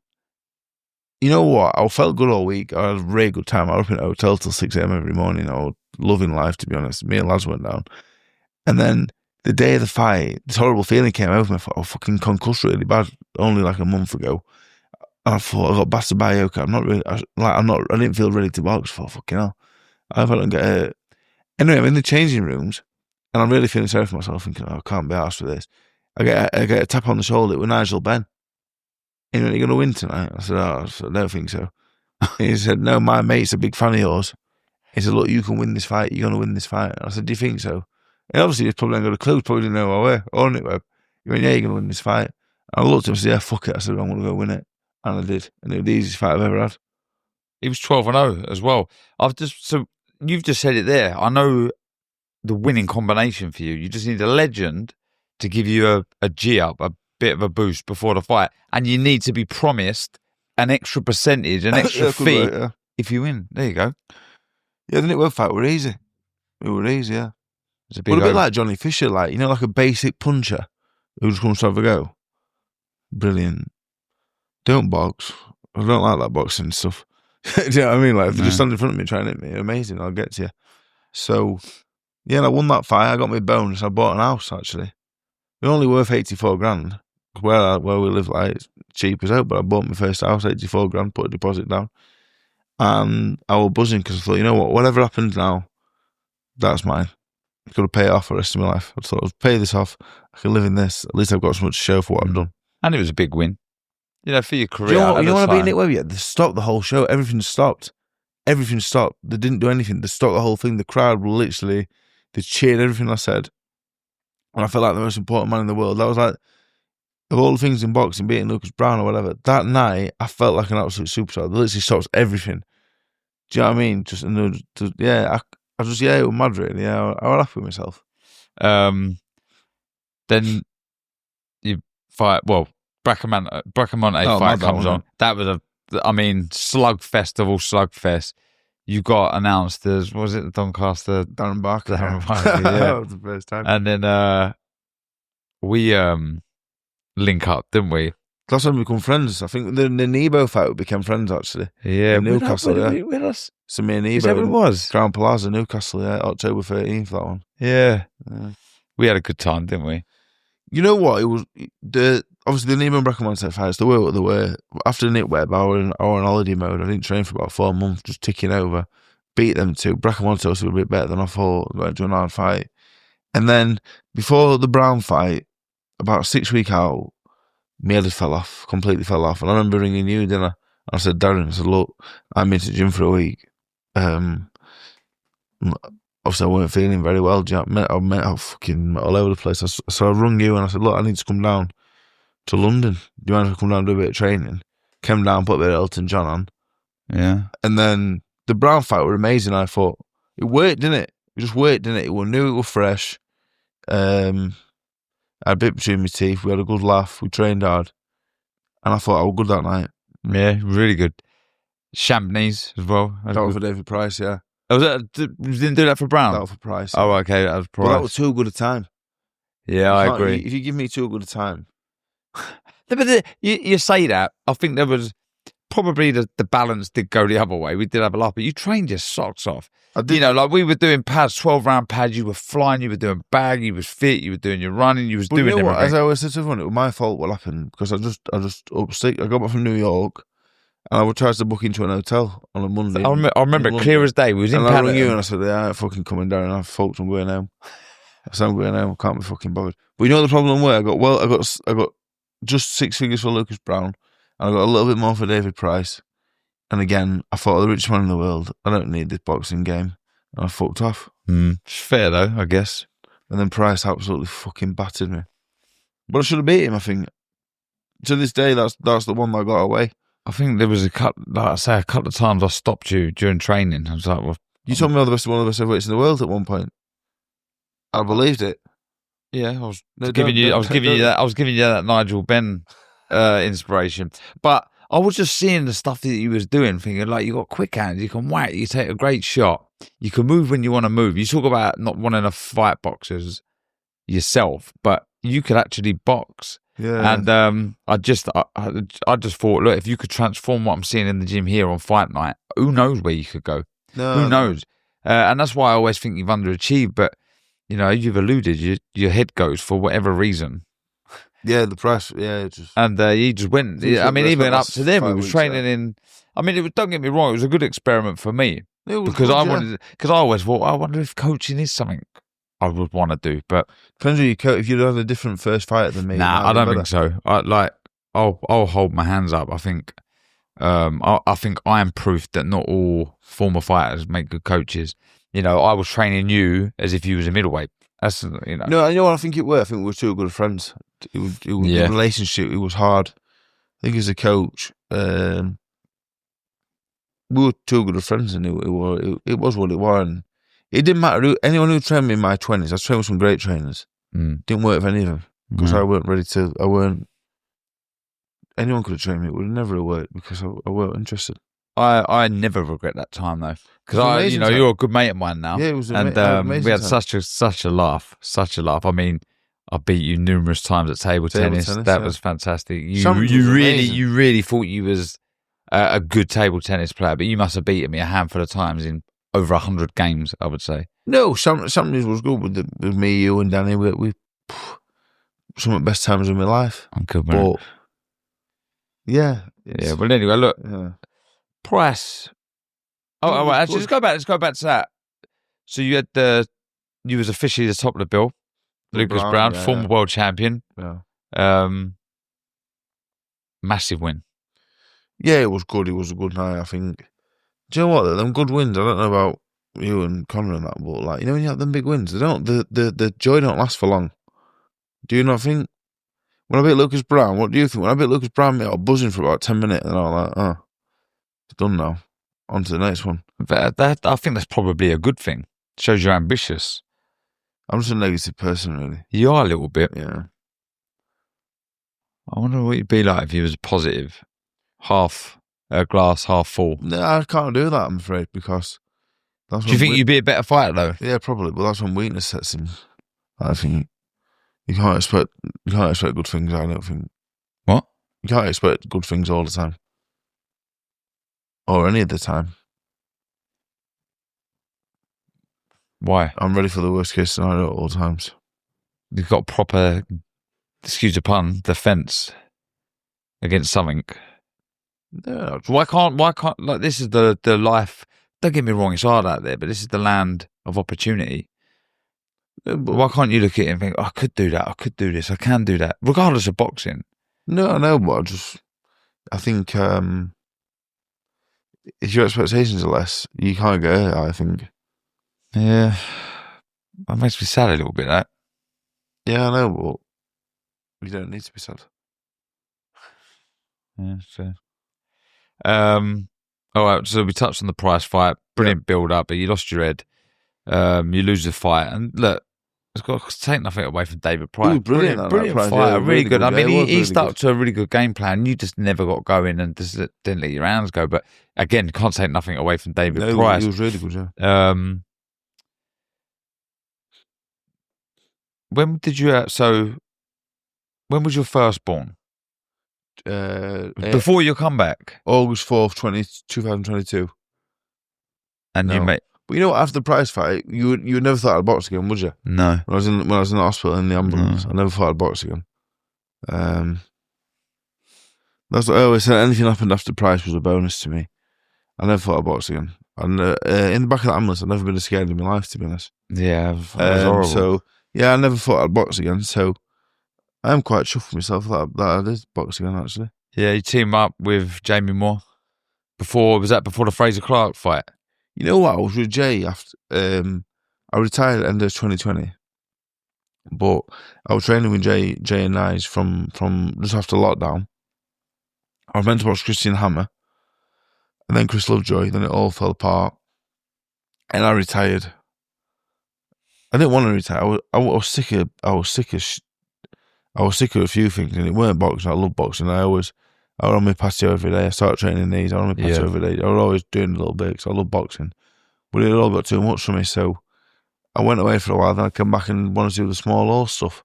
you know what? I felt good all week. I had a really good time. I was up in a hotel till 6 a.m. every morning. I was loving life, to be honest. Me and lads went down. And then the day of the fight, this horrible feeling came over me. I thought, I was fucking concussed really bad only like a month ago. And I thought, I got battered by Yoka. I didn't feel ready to box. I thought, fucking hell. I hope I don't get hurt. Anyway, I'm in the changing rooms and I'm really feeling sorry for myself, thinking, I can't be arsed with this. I get a tap on the shoulder with Nigel Benn. And are you going to win tonight? I said, I don't think so. And he said, no, my mate's a big fan of yours. He said, look, you can win this fight. You're going to win this fight. And I said, do you think so? And obviously, he's probably ain't got a clue. He probably didn't know who I were. Or Webb. He went, yeah, you're going to win this fight. And I looked at him and said, yeah, fuck it. I said, I'm going to go win it. And I did. And it was the easiest fight I've ever had. He was 12-0 as well. So you've just said it there. I know the winning combination for you. You just need a legend to give you a G-up, a bit of a boost before the fight. And you need to be promised an extra percentage, an extra fee if you win. There you go. Yeah, the Webb fight were easy. It were easy, yeah. It's a bit like Johnny Fisher, like, you know, like a basic puncher who just comes to have a go. Brilliant. Don't box. I don't like that boxing stuff. Do you know what I mean? Like, if they just stand in front of me trying to hit me, amazing, I'll get to you. So, yeah, and I won that fight. I got my bonus. I bought an house, actually. They're only worth 84 grand. Where we live, like, it's cheap as hell, but I bought my first house, 84 grand, put a deposit down. And I was buzzing because I thought, you know what, whatever happens now, that's mine. I've got to pay it off for the rest of my life. I thought, I'll pay this off. I can live in this. At least I've got so much to show for what I've done. And it was a big win. You know, for your career. You know what I beat Webb yet? They stopped the whole show. Everything stopped. Everything stopped. They didn't do anything. They stopped the whole thing. The crowd were literally, they cheered everything I said. And I felt like the most important man in the world. That was like, of all the things in boxing, beating Lucas Browne or whatever, that night, I felt like an absolute superstar. They literally stopped everything. Do you know what I mean? It was mad really. Yeah, I was happy with myself. Then you fight, Bracamonte fight comes on. That was slugfest of all slugfest. You got announced as, what was it, the Doncaster? Darren Barker. Darren Barker, yeah. That was the first time. And then we link up, didn't we? That's when we become friends. I think the Nebo fight we became friends, actually. Yeah. In Newcastle, with us. So me and Nebo. Is that what it was? Crown Plaza, Newcastle, yeah, October 13th, that one. Yeah. We had a good time, didn't we? You know what? It was obviously the Nebo and Bracamonte fights, they were what they were. After Webb, I was in holiday mode. I didn't train for about 4 months, just ticking over. Beat them two. Bracamonte was a bit better than I thought, going to an hard fight. And then before the Browne fight, about 6 weeks out, my head completely fell off. And I remember ringing you, didn't I? I said, Darren, I said, look, I'm into the gym for a week. Obviously, I weren't feeling very well. I met fucking all over the place. So I rung you and I said, look, I need to come down to London. Do you mind if I come down and do a bit of training? Came down, put a bit of Elton John on. Yeah. And then the Browne fight were amazing. I thought, it worked, didn't it? It just worked, didn't it? It was new, it was fresh. I had a bit between my teeth. We had a good laugh. We trained hard. And I thought I was good that night. Yeah, really good. Champneys as well. That was for David Price, yeah. Oh, you didn't do that for Browne? That was for Price. Yeah. Oh, okay, that was Price. But that was too good a time. Yeah, I agree. If you give me too good a time. But you say that, I think there was probably the balance did go the other way. We did have a laugh, but you trained your socks off. I did. You know, like we were doing pads, 12-round pads. You were flying. You were doing bag. You was fit. You were doing your running. You was doing everything. As I always said to everyone, it was my fault what happened because I just up sick. I got back from New York and I tried to book into an hotel on a Monday. I remember it clear as day. We was in Paddington. I rang you and I said, I ain't fucking coming down. I folks, I'm going home. I said, I'm going home. I can't be fucking bothered. But you know the problem where I got just 6 figures for Lucas Browne and I got a little bit more for David Price. And again, I thought, the richest man in the world, I don't need this boxing game. And I fucked off. It's fair though, I guess. And then Price absolutely fucking battered me. But I should have beat him, I think. To this day, that's the one that got away. I think there was a couple of times I stopped you during training. I was like, well, you told me one of the best heavyweights in the world at one point. I believed it. Yeah, I was giving you that Nigel Benn inspiration. But I was just seeing the stuff that you was doing, thinking like you got quick hands, you can whack, you take a great shot, you can move when you want to move. You talk about not wanting to fight boxers yourself, but you could actually box. Yeah. And I just thought, look, if you could transform what I'm seeing in the gym here on fight night, who knows where you could go? Who knows? And that's why I always think you've underachieved. But you know, you've alluded, your head goes for whatever reason. Yeah, the price. Yeah, and he just went. I mean, even up to them, he was training in. I mean, don't get me wrong, it was a good experiment for me because I always thought, I wonder if coaching is something I would want to do. But depends on you coach. If you'd had a different first fight than me, I don't think so. I'll hold my hands up. I think I am proof that not all former fighters make good coaches. You know, I was training you as if you was a middleweight. That's, you know. No, you know what I think it were? I think we were two good friends. It was the relationship. It was hard. I think as a coach, we were two good friends, and it was what it was. And it didn't matter anyone who trained me in my 20s. I trained with some great trainers. Didn't work with any of them because I weren't ready to. Anyone could have trained me. It would have never worked because I weren't interested. I never regret that time though, because you're a good mate of mine now. Yeah, it was amazing. We had such a laugh. I mean, I beat you numerous times at table tennis. That was fantastic. You really thought you was a good table tennis player, but you must have beaten me a handful of times in over 100 games, I would say. No, something was good with me, you, and Danny. We some of the best times of my life. I'm good, man. But yeah. Well, anyway, look. Yeah. Price. Let's go back to that. So you was officially the top of the bill. Lucas Browne, former world champion. Yeah. Massive win. Yeah, it was good. It was a good night, I think. Do you know what? Them good wins. I don't know about you and Conor and that, but like, you know, when you have them big wins, they don't. The joy don't last for long. Do you not think? When I beat Lucas Browne, what do you think? When I beat Lucas Browne, I was buzzing for about 10 minutes, and I was like, it's done now. On to the next one. I think that's probably a good thing. Shows you're ambitious. I'm just a negative person, really. You are a little bit. Yeah. I wonder what you'd be like if you was positive. Half glass, half full. No, I can't do that, I'm afraid, because... Do you think you'd be a better fighter, though? Yeah, probably, but that's when weakness sets in. I think you can't expect good things, I don't think. What? You can't expect good things all the time. Or any of the time. Why? I'm ready for the worst case scenario at all times. You've got proper, excuse the pun, defence against something. Yeah. Why can't, like, this is the life, don't get me wrong, it's hard out there, but this is the land of opportunity. Yeah, but why can't you look at it and think, I could do that, I could do this, I can do that, regardless of boxing? No, I know, but I think, if your expectations are less, you can't get it, I think. Yeah. That makes me sad a little bit, that. Yeah, I know, but you don't need to be sad. Yeah, fair. All right, so we touched on the Price fight. Brilliant build-up, but you lost your head. You lose the fight. And look, it's got to take nothing away from David Price. He was brilliant fight. Yeah, really good. I mean, he really stuck good to a really good game plan. You just never got going and just didn't let your hands go. But again, can't take nothing away from David Price. He was really good, yeah. When did you... when was your firstborn? Before your comeback, August 4th, 2022. and you No. made But you know what? After the prize fight, you would never thought I'd box again, would you? no. When I was in the hospital in the ambulance, I never thought I'd box again. That's what I always said. Anything happened after the prize was a bonus to me. I never thought I'd box again. And in the back of the ambulance, I've never been scared in my life, to be honest. Yeah, that was horrible. So yeah, I never thought I'd box again. So I'm quite chuffed with myself that I did box again. Actually, yeah, you team up with Jamie Moore. Was that before the Fraser Clarke fight? you know what? I was with Jay after. I retired at the end of 2020, but I was training with Jay and Nige from just after lockdown. I was meant to watch Christian Hammer, and then Chris Lovejoy. Then it all fell apart, and I retired. I didn't want to retire. I was sick of a few things, and it weren't boxing. I love boxing. I was on my patio every day. I started training knees. I was on my patio every day. I was always doing a little bit because I love boxing, but it all got too much for me. So I went away for a while. Then I came back and wanted to do the small horse stuff,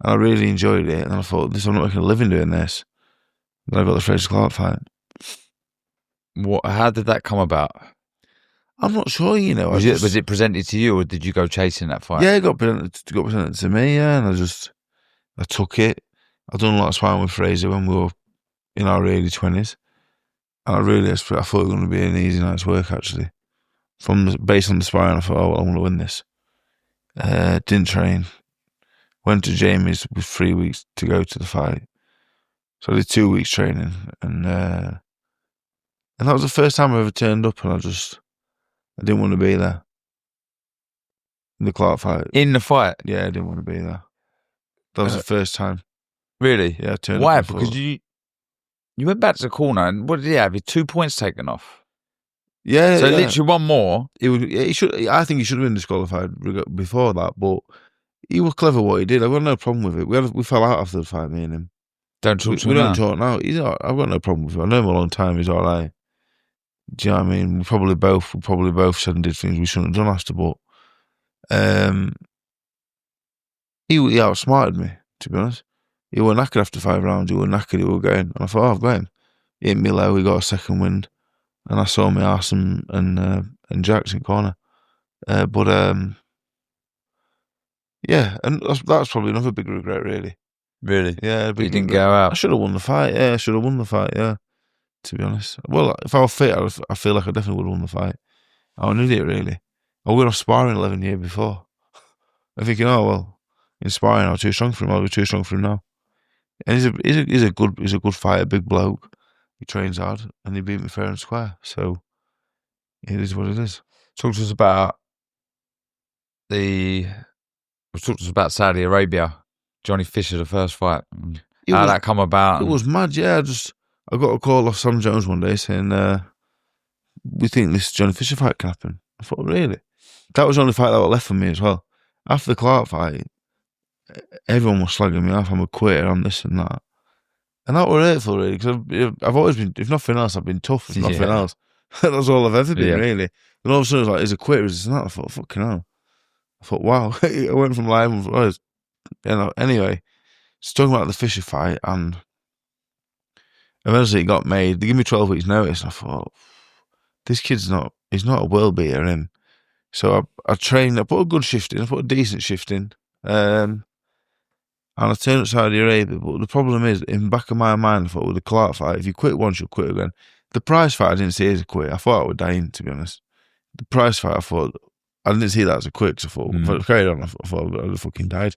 and I really enjoyed it. And I thought, I'm not making a living doing this. Then I got the Fraser Clarke fight. How did that come about? I'm not sure, you know. Was it presented to you, or did you go chasing that fight? Yeah, it got presented to me, yeah, and I took it. I'd done a lot of sparring with Fraser when we were in our early 20s, and I thought it was going to be an easy night's work, actually. Based on the sparring, I thought, I want to win this. Didn't train. Went to Jamie's with 3 weeks to go to the fight. So I did 2 weeks training, and that was the first time I ever turned up, and I didn't want to be there. In the Clarke fight. In the fight? Yeah, I didn't want to be there. That was the first time. Really? Yeah, I turned Why? up. Because you went back to the corner, and what did he have? He had 2 points taken off. Yeah. So literally one more. I think he should have been disqualified before that, but he was clever what he did. I've got no problem with it. We fell out after the fight, me and him. Don't talk to him. We now. don't talk now. I've got no problem with him. I know him a long time. He's all right. Do you know what I mean? We probably both said and did things we shouldn't have done after, but he outsmarted me, to be honest. He were knackered after 5 rounds. He were knackered. He were going, and I thought, I've got him. He hit me low. He got a second wind, and I saw my arse and Jackson corner. Yeah, and that's probably another big regret, really. Really? Yeah, you didn't go out. I should have won the fight. Yeah, I should have won the fight. Yeah, to be honest. Well, if I was fit, I feel like I definitely would have won the fight. I'm an idiot, really. I would have sparring 11 years before. I'm thinking, in sparring I was too strong for him. I'll be too strong for him now. And he's a good fighter, big bloke. He trains hard, and he beat me fair and square. So it is what it is. Talk to us about Saudi Arabia. Johnny Fisher, the first fight. How that come about? It was mad, yeah. I got a call off Sam Jones one day saying, we think this Johnny Fisher fight can happen. I thought, really? That was the only fight that was left for me as well. After the Clarke fight, everyone was slagging me off. I'm a quitter, I'm this and that. And that was hurtful, really, because I've always been, if nothing else, I've been tough, if nothing else. That's all I've ever been, really. And all of a sudden, it was like, he's a quitter, is that? I thought, fucking hell. I thought, wow. I went from live, anyway, just talking about the Fisher fight, and eventually it got made. They gave me 12 weeks notice, and I thought, this kid's he's not a world beater, him. So I trained, I put a good shift in, I put a decent shift in, and I turned up Saudi Arabia. But the problem is, in the back of my mind, I thought, with the Clarke fight, if you quit once, you'll quit again. The prize fight, I didn't see as a quit. I thought I would dying, to be honest. The prize fight, I didn't see that as a quit, because I thought, if I carried on, I thought I'd have fucking died.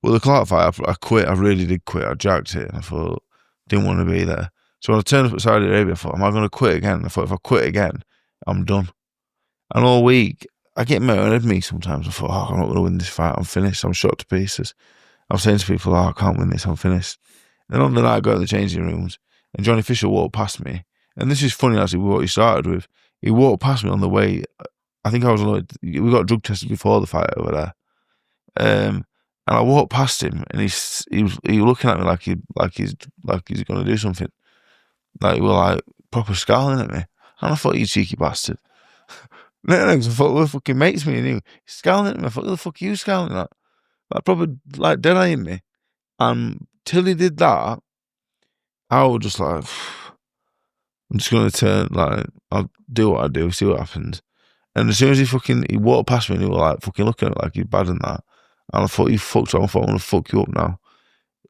Well, the Clarke fight, I quit. I really did quit. I jacked it, and I thought, didn't want to be there. So when I turned up at Saudi Arabia, I thought, am I going to quit again? I thought, if I quit again, I'm done. And all week, I get in my own head me sometimes. I thought, I'm not going to win this fight. I'm finished. I'm shot to pieces. I'm saying to people, I can't win this. I'm finished. Then on the night, I go to the changing rooms, and Johnny Fisher walked past me. And this is funny, actually, with what he started with. He walked past me on the way. I think I was on the way. We got drug tested before the fight over there. And I walked past him, and he was looking at me like he's going to do something. Like, proper scowling at me. And I thought, you cheeky bastard. No, because I thought, well, fucking mates me, and he was scowling at me. I thought, who the fuck are you scowling at? Like, probably, dead-eyeing me. And till he did that, I was just like, I'm just going to turn, like, I'll do what I do, see what happens. And as soon as he walked past me and he was like fucking looking at me like he's bad and that. And I thought, you fucked up. I thought, I'm going to fuck you up now.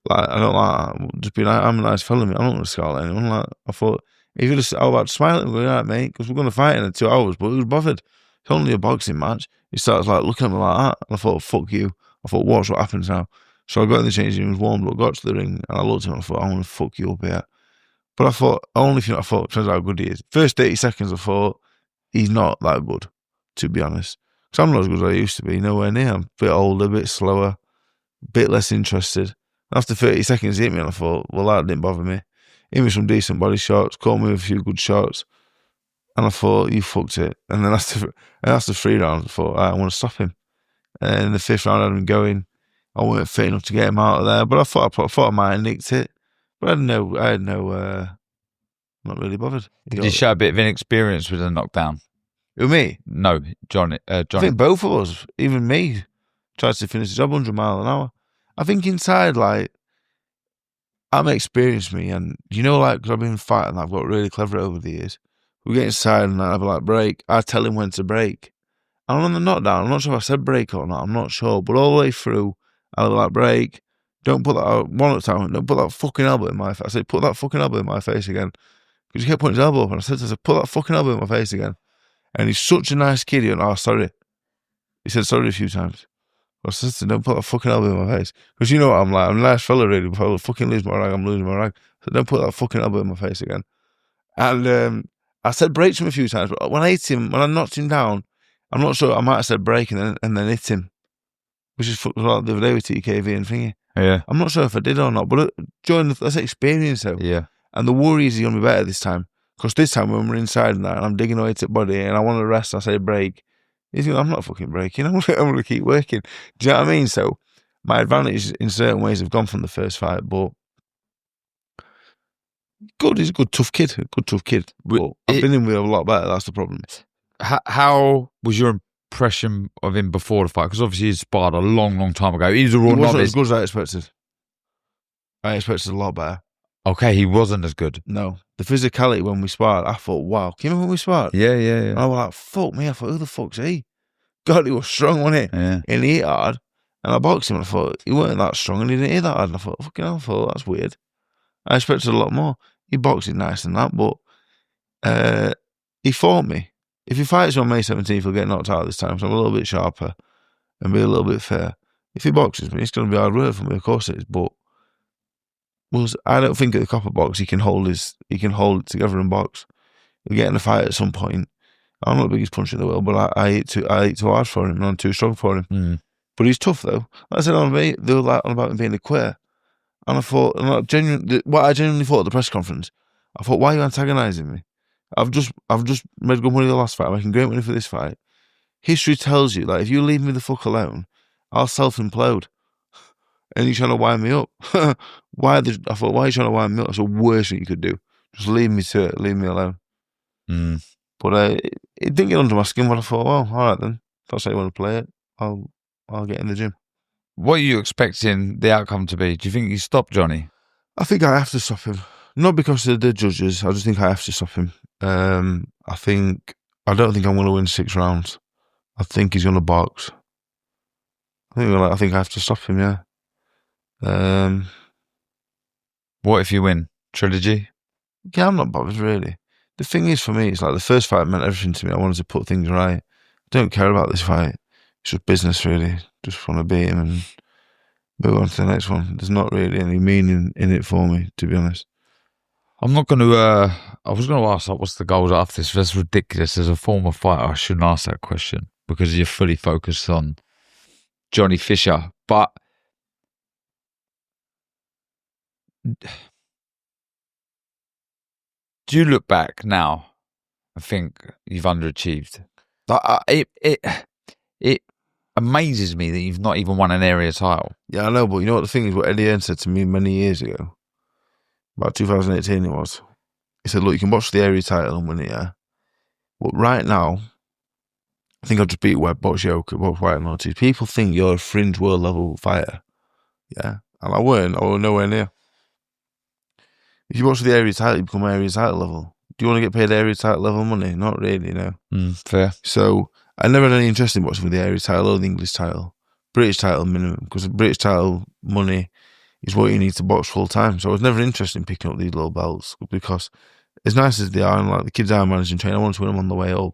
Like, I don't like that. Just be like, I'm a nice fella, mate. I'm not going to scowl at anyone. Like, I thought, if you just, I was about to smile at him, going, all right, mate, because we're going to fight in 2 hours, but he was bothered. It's only a boxing match. He starts like looking at me like that. And I thought, fuck you. I thought, watch what happens now. So I got in the changing room, warmed up, got to the ring, and I looked at him and I thought, I'm going to fuck you up here. But I thought, only if you know, I thought, depends how good he is. First 30 seconds, I thought, he's not that good, to be honest. Because I'm not as good as I used to be, nowhere near. I'm a bit older, a bit slower, a bit less interested. After 30 seconds, he hit me, and I thought, well, that didn't bother me. Hit me some decent body shots, caught me with a few good shots, and I thought, you fucked it. And then after 3 rounds, I thought, I want to stop him. And in the 5th round, I had him going. I weren't fit enough to get him out of there, but I thought I might have nicked it. But I had no, not really bothered. Did you show a bit of inexperience with a knockdown? Who, me? No, Johnny. I think both of us, even me, tried to finish the job 100 miles an hour. I think inside, like, I'm experienced, me, and you know, like, because I've been fighting, I've got really clever over the years. We get inside and I'd be like, break. I tell him when to break. And on the knockdown, I'm not sure if I said break or not, I'm not sure, but all the way through, I'll be like, break. Don't put that, one at a time, don't put that fucking elbow in my face. I said, put that fucking elbow in my face again. Because he kept putting his elbow up, and I said, put that fucking elbow in my face again. And he's such a nice kid, he went, oh, sorry. He said sorry a few times. I said, don't put that fucking elbow in my face. Because you know what I'm like, I'm a nice fella really, if I fucking lose my rag, I'm losing my rag. So don't put that fucking elbow in my face again. And I said break to him a few times, but when I knocked him down, I'm not sure, I might have said break and then hit him. Which is like the other day with TKV and thingy. Yeah. I'm not sure if I did or not, but during that's experience though. Yeah. And the worry is he's going to be better this time. Because this time when we're inside and I'm digging away to the body and I want to rest, I say break. He's going, I'm not fucking breaking, I'm going to keep working. Do you know what I mean? So my advantage in certain ways have gone from the first fight, but good, he's a good tough kid. But I've been in with a lot better, that's the problem. How was your impression of him before the fight? Because obviously he sparred a long time ago. He was a raw novice. He wasn't novice. as good as I expected. I expected a lot better. Okay, he wasn't as good. No. The physicality when we sparred, I thought, wow. Can you remember when we sparred? Yeah. And I was like, fuck me. I thought, who the fuck's he? God, he was strong, wasn't he? Yeah. And he hit hard. And I boxed him and I thought, he weren't that strong and he didn't hit that hard. And I thought, fucking hell, I thought, that's weird. I expected a lot more. He boxed it nice and that, but he fought me. If he fights on May 17th, he'll get knocked out this time, so I'm a little bit sharper and be a little bit fair. If he boxes me, it's going to be hard work for me, of course it is, but I don't think at the copper box he can hold it together and box. He'll get in a fight at some point. I'm not the biggest puncher in the world, but I hit too hard for him and I'm too strong for him. Mm. But he's tough though. Like I said on me, they were like on about him being a quitter. And I thought, what I genuinely thought at the press conference, I thought, why are you antagonising me? I've just made good money the last fight. I'm making great money for this fight. History tells you that if you leave me the fuck alone, I'll self-implode. And you're trying to wind me up. I thought, why are you trying to wind me up? That's the worst thing you could do. Just leave me to it. Leave me alone. Mm. But it didn't get under my skin. But I thought, well, all right then. If that's how you want to play it, I'll get in the gym. What are you expecting the outcome to be? Do you think you stop Johnny? I think I have to stop him. Not because of the judges. I just think I have to stop him. I don't think I'm going to win 6 rounds. I think he's going to box. I think I have to stop him, yeah. What if you win? Trilogy? Yeah, I'm not bothered, really. The thing is, for me, it's like the first fight meant everything to me. I wanted to put things right. I don't care about this fight. It's just business, really. Just want to beat him and move on to the next one. There's not really any meaning in it for me, to be honest. I'm not going to, I was going to ask, like, what's the goals after this? That's ridiculous. As a former fighter, I shouldn't ask that question because you're fully focused on Johnny Fisher. But do you look back now and think you've underachieved? It amazes me that you've not even won an area title. Yeah, I know, but you know what the thing is? What Eddie Hearn said to me many years ago, about 2018 it was, he said, look, you can box the area title and win it, yeah? But right now, I think I'll just beat Webb, box Yoka, box White and Ortiz. People think you're a fringe world level fighter, yeah? And I weren't nowhere near. If you box for the area title, you become area title level. Do you want to get paid area title level money? Not really, no. Fair. So I never had any interest in boxing for the area title or the English title. British title minimum, because the British title money is what you need to box full time. So I was never interested in picking up these little belts, because as nice as they are, and like the kids I manage and train, I want to win them on the way up.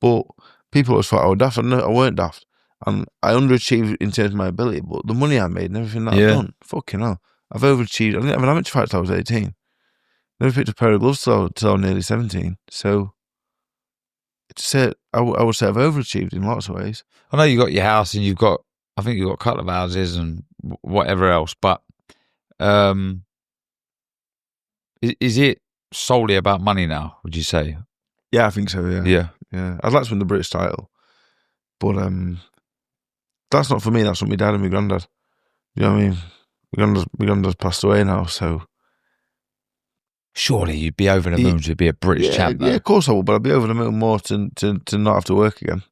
But people always thought I was daft. I weren't daft. And I underachieved in terms of my ability, but the money I made and everything that I've done, fucking hell. I've overachieved. I didn't have an amateur fight till I was 18. Never picked a pair of gloves till I was nearly 17. So I would say I've overachieved in lots of ways. I know you got your house and I think you've got a couple of houses and whatever else, but is it solely about money now, would you say? Yeah, I think so, yeah. Yeah. I'd like to win the British title, but that's not for me, that's for my dad and my granddad. You know what I mean? My granddad's passed away now, so... Surely you'd be over the moon to be a British champ, though. Yeah, of course I would, but I'd be over the moon more to not have to work again.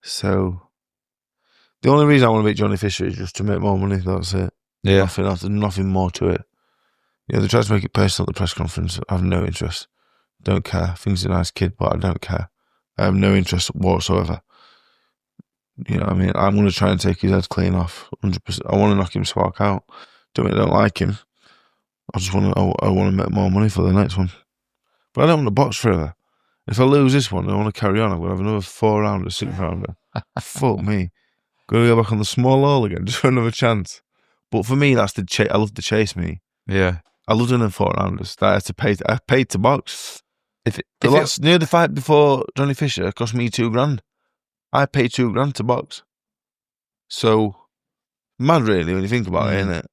So, the only reason I want to beat Johnny Fisher is just to make more money, that's it. Yeah. Nothing more to it. They tried to make it personal at the press conference. I have no interest. Don't care. I think he's a nice kid, but I don't care. I have no interest whatsoever. You know what I mean? I'm going to try and take his head clean off, 100%. I want to knock him spark out. Don't mean I don't like him. I want to make more money for the next one. But I don't want to box forever. If I lose this one, I want to carry on. I'm going to have another 4-rounder, 6-rounder. Fuck me. Going to go back on the small hall again, just for another chance. But for me, that's the chase. I love to chase me. Yeah. I love doing them 4-rounders. I paid to box. The fight before Johnny Fisher cost me $2,000. I paid $2,000 to box. So, mad really when you think about it, innit?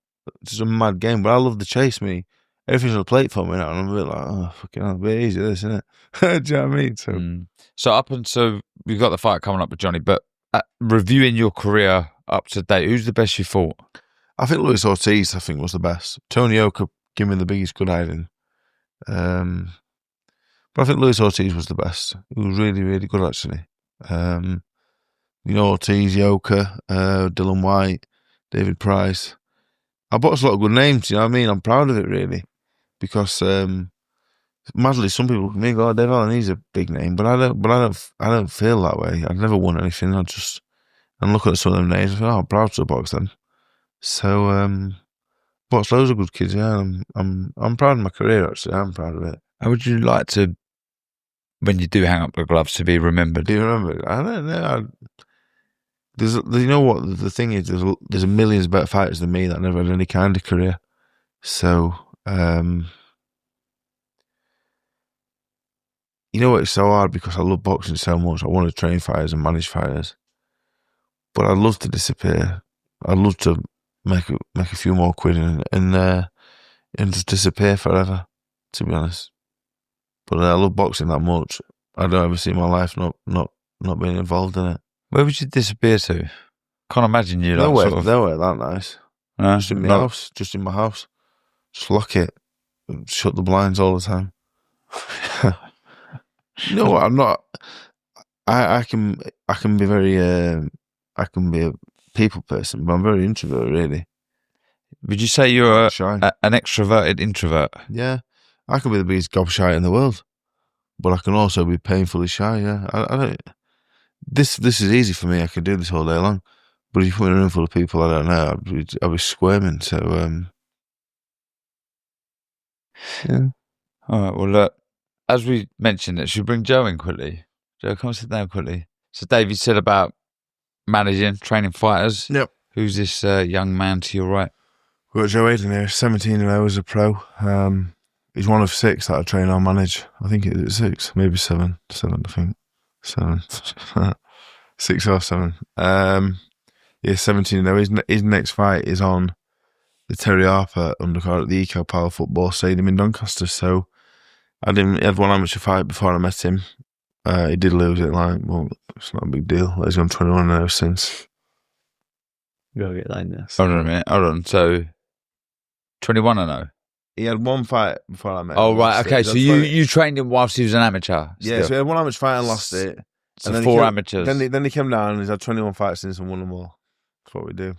It's just a mad game, but I love the chase me. Everything's on the plate for me now, and I'm a bit like, oh, fucking hell, a bit easy this, isn't it? Do you know what I mean? So up until we've got the fight coming up with Johnny, but reviewing your career up to date, who's the best you fought? I think Luis Ortiz, was the best. Tony Yoka gave me the biggest good hiding. But I think Luis Ortiz was the best. He was really, really good, actually. Ortiz, Yoka, Dillian Whyte, David Price. I boxed a lot of good names, you know what I mean? I'm proud of it, really. Because, madly, some people look at me and go, oh, Dave Allen, he's a big name. But I don't feel that way. I've never won anything. And look at some of them names and feel, oh, I'm proud to box them. So, boxed loads of good kids, yeah. I'm proud of my career, actually. I'm proud of it. How would you like to, when you do hang up the gloves, to be remembered? Be remembered? I don't know. You know what the thing is? There's a millions better fighters than me that never had any kind of career. So, you know what? It's so hard because I love boxing so much. I want to train fighters and manage fighters, but I'd love to disappear. I'd love to make a few more quid and just disappear forever. To be honest, but I love boxing that much. I don't ever see my life not being involved in it. Where would you disappear to? Can't imagine you. Nowhere that nice. Just in my house. Just in my house. Just lock it. Shut the blinds all the time. You know what? I'm not. I can be very. I can be a people person, but I'm very introverted, really. Would you say you're an extroverted introvert? Yeah, I can be the biggest gobshite in the world, but I can also be painfully shy. Yeah, I don't. This is easy for me. I can do this all day long. But if you put me in a room full of people I don't know, I'd be squirming. So, yeah. All right. Well, look, as we mentioned, should we bring Joe in quickly? Joe, come sit down quickly. So, Dave, you said about managing, training fighters. Yep. Who's this young man to your right? We've got Joe Hayden here, 17 and 0 as a pro. He's one of 6 that I train or manage. I think it's 6, maybe 7. 7, I think. 7. 6 or 7. Yeah, 17 and 0. His next fight is on the Terry Harper undercard at the Eco Power Football Stadium in Doncaster. So he had one amateur fight before I met him. He did lose it, well, it's not a big deal. He's gone 21 and 0 since. You gotta get that in there. Hold on a minute. Hold on. So 21 and 0. He had one fight before I met him. Oh, right. Okay. So you trained him whilst he was an amateur? Yeah, so he had one amateur fight and lost it. So and 4 amateurs. Then he came down and he's had 21 fights since and won them all. That's what we do.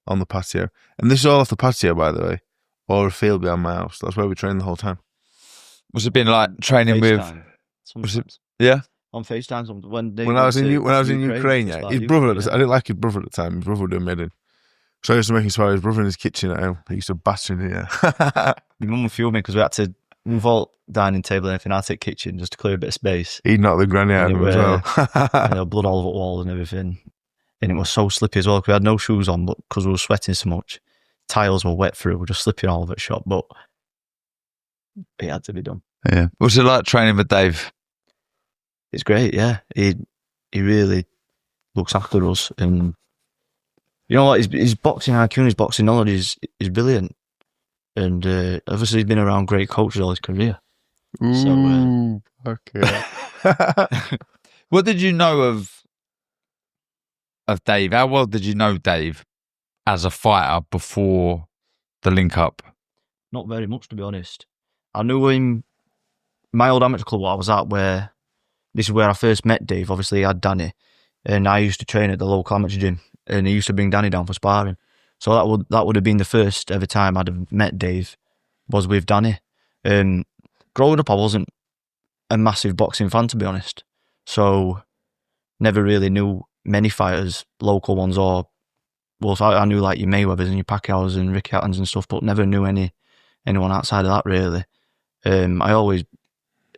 On the patio. And this is all off the patio, by the way. or a field behind my house. That's where we trained the whole time. What's it been like training with? Sometimes. Yeah. On FaceTime, When I was in Ukraine, it's yeah, like his you, brother. yeah. I didn't like his brother at the time. His brother was doing midding, so I used to make him swear his brother in his kitchen at home. He used to batter him here. My mum would fuel me because we had to move all dining table and everything out to the kitchen just to clear a bit of space. He'd knock the granny out of him as well. And there was blood all over the wall and everything. And it was so slippy as well because we had no shoes on, but because we were sweating so much, tiles were wet through. We were just slipping all over the shop, but it had to be done. Yeah. What's it like training with Dave? It's great, yeah. He really looks after us, and you know what? His boxing IQ and his boxing knowledge is brilliant, and obviously he's been around great coaches all his career. Ooh, okay. What did you know of Dave? How well did you know Dave as a fighter before the link up? Not very much, to be honest. I knew him. My old amateur club I was at, where this is where I first met Dave. Obviously, I had Danny, and I used to train at the local amateur gym, and he used to bring Danny down for sparring. So that would have been the first ever time I'd have met Dave, was with Danny. Growing up, I wasn't a massive boxing fan, to be honest. So never really knew many fighters, local ones, or I knew like your Mayweathers and your Pacquiaos and Ricky Hattons and stuff, but never knew anyone outside of that really. I always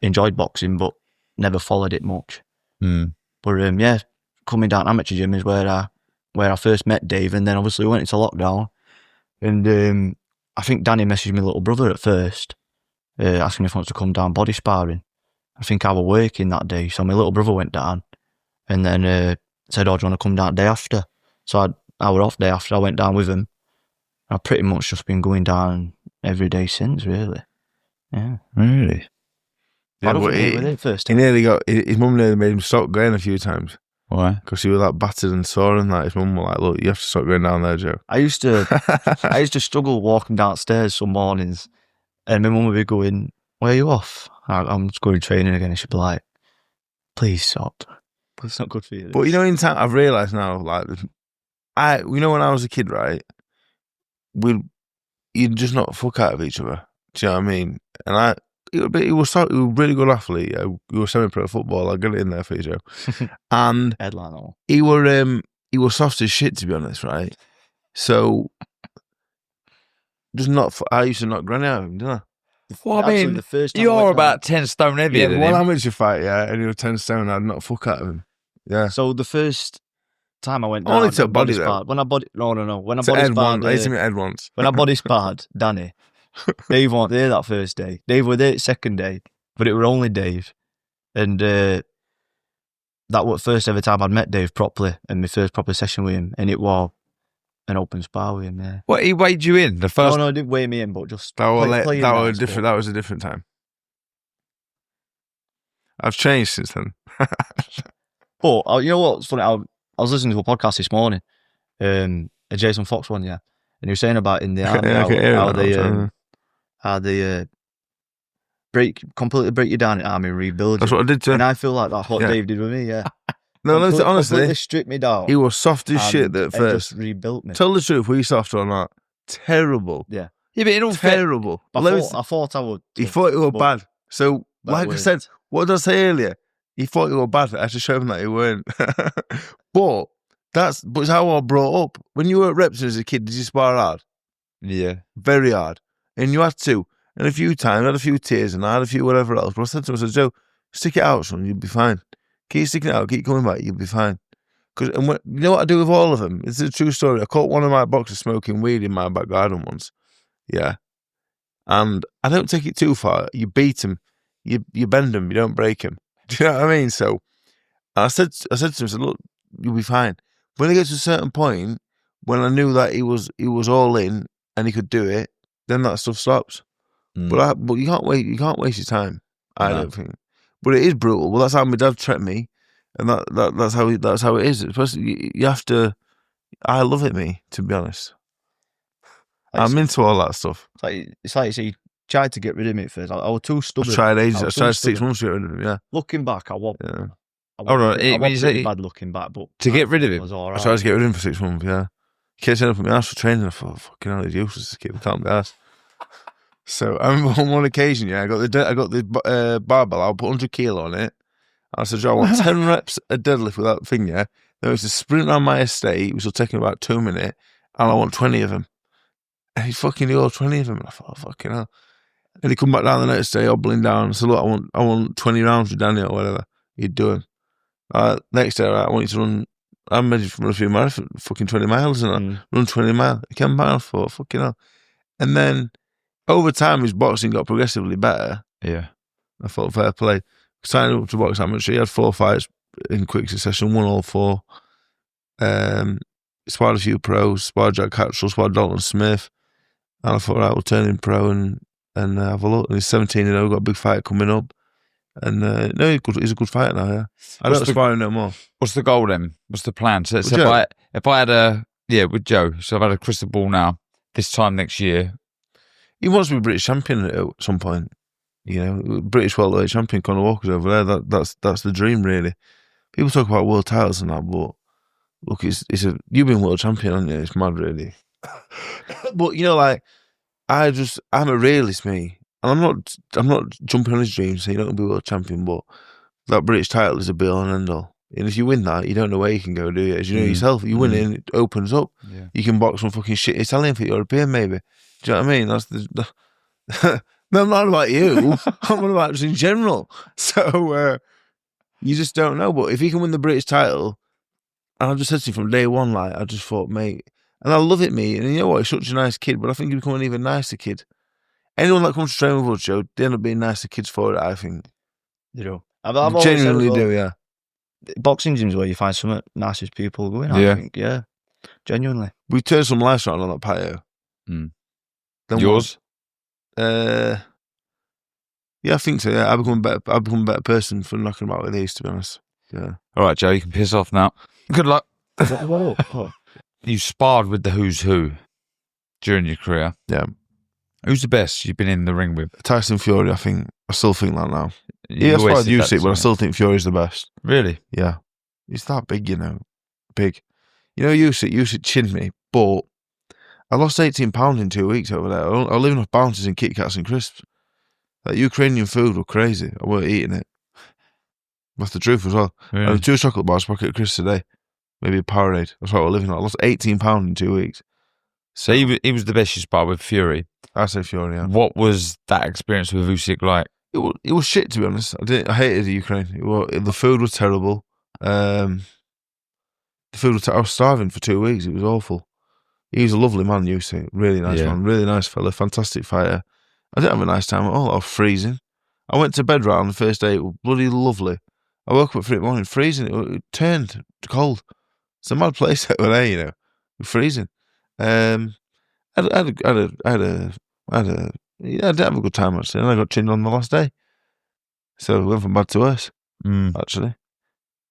enjoyed boxing, but never followed it much. But yeah, coming down amateur gym is where I first met Dave, and then obviously we went into lockdown, and I think Danny messaged my little brother at first, asking if he wants to come down body sparring. I think I was working that day, so my little brother went down, and then said, "Oh, do you want to come down day after?" So I was off day after. I went down with him. I've pretty much just been going down every day since, really. Yeah, really. Yeah, I don't but think he was it first time. he nearly got his mum nearly made him stop going a few times Why? because he was like battered and sore, and like his mum was like, "Look, you have to stop going down there, Joe." I used to struggle walking downstairs some mornings, and my mum would be going, "Where are you off?" I'm just going training again, and she'd be like, "Please stop. It's not good for you." But you know, in time, I've realised now, like, when I was a kid, right, you'd just not fuck out of each other. Do you know what I mean? And he was a really good athlete. He was semi-pro football. I'll get it in there for you, Joe. And Headline all. he was soft as shit, to be honest, right? So, I used to knock granny out of him, didn't I? Well, I Actually, mean, the first time you I are went about 10 stone heavier Yeah, than one him. amateur fight, yeah, and he was 10 stone. I'd not fuck out of him. Yeah. So the first time I went down, Only to a body, though. sparred, when I body Ed sparred, once. I used to meet Ed once. when I body sparred Danny, Dave wasn't there that first day. Dave was there second day, but it were only Dave, and that was the first ever time I'd met Dave properly, and my first proper session with him, and it was an open spar with him. Yeah. What, he weighed you in the first? No, he didn't weigh me in, but just That was playing different. That was a different time. I've changed since then. But you know what's funny? I was listening to a podcast this morning, a Jason Fox one, yeah, and he was saying about in the army how they completely break you down in army and rebuild you. That's what I did to him. And I feel like that's what Yeah. Dave did with me. Yeah. No, honestly, completely stripped me down. he was soft as shit at and first. just rebuilt me. Tell the truth, were you soft or not? Terrible. Yeah. Yeah, but in all fair, Terrible. I thought I would. He thought you were bad. So, But like I said, what did I say earlier? He thought you were bad. I had to show him that you weren't. but it's how I was brought up. When you were at Repton as a kid, did you spar hard? yeah. Very hard. And you had to. And a few times, I had a few tears and I had a few whatever else. But I said to him, I said, "Joe, stick it out, son. You'll be fine. Keep sticking it out. Keep coming back. You'll be fine." You know what I do with all of them? It's a true story. I caught one of my boxers smoking weed in my back garden once. Yeah. And I don't take it too far. You beat him. You bend him. You don't break him. Do you know what I mean? So I said to him, I said, "Look, you'll be fine." When it gets to a certain point, when I knew that he was all in and he could do it, then that stuff stops. But you can't wait. You can't waste your time. I don't think. But it is brutal. Well, that's how my dad treated me, and that's how it is. Especially you have to. I love it, me, to be honest. I'm into all that stuff. It's like he tried to get rid of me at first. I was too stubborn. I tried ages. I tried 6 stubborn. months to get rid of him. Yeah. Looking back, I was. Yeah. Oh, no, I when you was say- pretty bad looking back, but To get rid of him? was all I right. tried to get rid of him for 6 months. Yeah. He kept turning up at my house for training. I thought, fucking hell, he's useless. This kid. I can't be arsed. So I remember on one occasion, I got the barbell. I'll put 100 kilo on it. I said, Joe, I want 10 reps a deadlift with that thing, yeah? There was a sprint around my estate, which will take about 2 minutes, and I want 20 of them. And he fucking did all 20 of them. And I thought, oh, fucking hell. And he come back down the next day, hobbling down. I said, look, I want 20 rounds with Danny or whatever. He'd do them. Next day, I want you to run, I'm ready to run a few marathons, fucking 20 miles, and run 20 miles. He came back for fucking hell. And then, over time, his boxing got progressively better. Yeah. I thought, fair play. Signed up to box amateur. He had 4 fights in quick succession, won all 4. Sparred a few pros, sparred Jack Cattrall, sparred Dalton Smith. And I thought, right, we'll turn him pro and have a look. And he's 17-0, got a big fight coming up. And no, he's a good fighter now, yeah. I don't aspire him no more. What's the goal then? What's the plan? So if I had with Joe, so I've had a crystal ball now, this time next year. He wants to be British champion at some point. You know, British welterweight champion Conor Walker's over there. That's the dream, really. People talk about world titles and that, but look, you've been world champion, haven't you? It's mad, really. But you know, like, I'm a realist, me, and I'm not jumping on his dreams saying you're not gonna be world champion, but that British title is a be all and end all. And if you win that, you don't know where you can go, do you? As you know yourself, you win it, it opens up. Yeah. You can box some fucking shit Italian for European, maybe. Do you know what I mean? That's the no, I'm not about you. I'm not about just in general. So you just don't know. But if he can win the British title, and I just said to him from day one, like, I just thought, mate, and I love it, mate. And you know what? He's such a nice kid, but I think he'll become an even nicer kid. Anyone that comes to train with us, Joe, they end up being nicer kids for it, I think. You know, I've genuinely do, yeah. Boxing gyms where you find some of the nicest people going, I think, yeah. Genuinely. We turned some lights on that patio. Yours? Yeah, I think so, yeah. I've become a better person for knocking them out with these, to be honest. Yeah. All right, Joe, you can piss off now. Good luck. You sparred with the who's who during your career. Yeah. Who's the best you've been in the ring with? Tyson Fury, I think. I still think that now. Yeah, I sparred Usyk, but I still think Fury's the best. Really? Yeah. He's that big, you know. Big. You know, Usyk chinned me, but I lost 18 pounds in 2 weeks over there. I was living off bounties and Kit Kats and crisps. That Ukrainian food was crazy. I weren't eating it. That's the truth as well. Really? I had 2 chocolate bars, packet of crisps a day. Maybe a Powerade. That's what I was living on. I lost 18 pounds in 2 weeks. So he was the best you sparred with Fury. I say Fury, yeah. What was that experience with Usyk like? It was shit, to be honest. I hated the Ukraine. The food was terrible. I was starving for 2 weeks. It was awful. He was a lovely man, Usyk. Really nice man. Really nice fella. Fantastic fighter. I didn't have a nice time at all. I was freezing. I went to bed right on the first day. It was bloody lovely. I woke up at 3 in the morning, freezing. It turned cold. It's a mad place over there, you know. Freezing. I did have a good time, actually, and I got chinned on the last day. So it went from bad to worse, actually.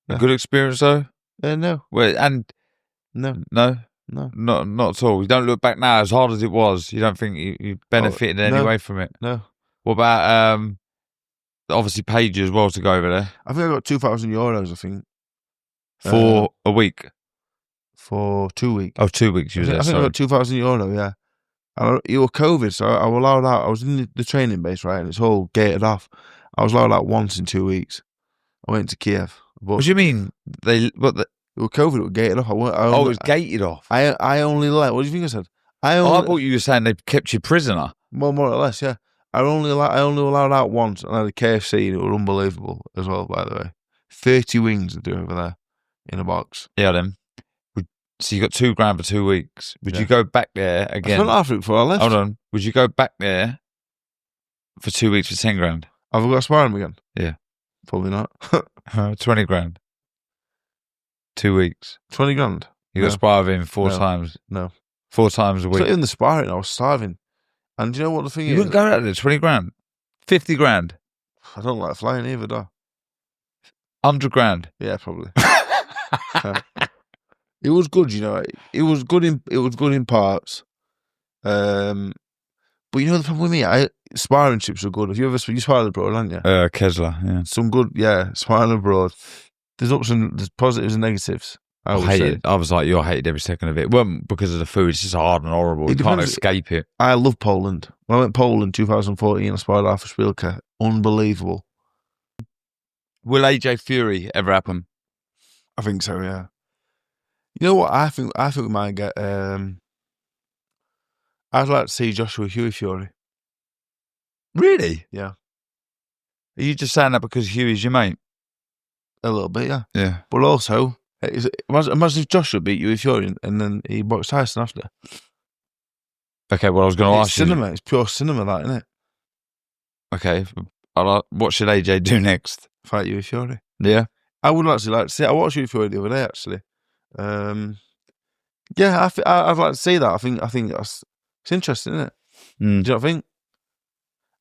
Yeah. A good experience, though? No. Wait, and no, not at all. You don't look back now, as hard as it was. You don't think you benefited in any way from it? No. What about obviously paid you as well to go over there? I think I got €2,000. I think for a week. For 2 weeks. Oh, 2 weeks. I think I got €2,000. Yeah. It was COVID, so I was allowed out. I was in the training base, right, and it's all gated off. I was allowed out once in 2 weeks. I went to Kiev. What do you mean? It was COVID. It was gated off. It was gated off. I only let. What do you think I said? I thought you were saying they kept you prisoner. Well, more or less, yeah. I only allowed out once, and I had a KFC, and it was unbelievable as well. By the way, 30 wings to do over there in a box. Yeah, then. So you got $2,000 for 2 weeks. Would you go back there again? I spent half of it before I left. Hold on. Would you go back there for 2 weeks for $10,000? Have I got to spar him again? Yeah. Probably not. $20,000. 2 weeks. $20,000. You got to spar with him 4 times. No. 4 times a week. It's not even the sparring. I was starving. And do you know what the thing is? You wouldn't go out there. $20,000. $50,000. I don't like flying either, do I? $100,000. Yeah, probably. It was good, you know. It was good in parts. But you know the problem with me, sparring trips are good. Have you sparred abroad, haven't you? Kessler, yeah. Some good, sparring abroad. There's positives and negatives. I would say. I was like, you hated every second of it. It wasn't because of the food. It's just hard and horrible. You can't escape it. I love Poland. When I went to Poland 2014, I sparred Arthur Spielke. Unbelievable. Will AJ Fury ever happen? I think so, yeah. You know what? I think we might get... I'd like to see Joshua Huey Fury. Really? Yeah. Are you just saying that because Huey's your mate? A little bit, yeah. Yeah. But also, imagine if Joshua beat Huey Fury and then he boxed Tyson after. Okay, well, I was going to ask you. Cinema. It's pure cinema, that, isn't it? Okay. What should AJ do next? Fight Huey Fury. Yeah. I would actually like to see. I watched Huey Fury the other day, actually. Yeah, I'd like to see that. I think it's interesting, isn't it? Mm. Do you not think?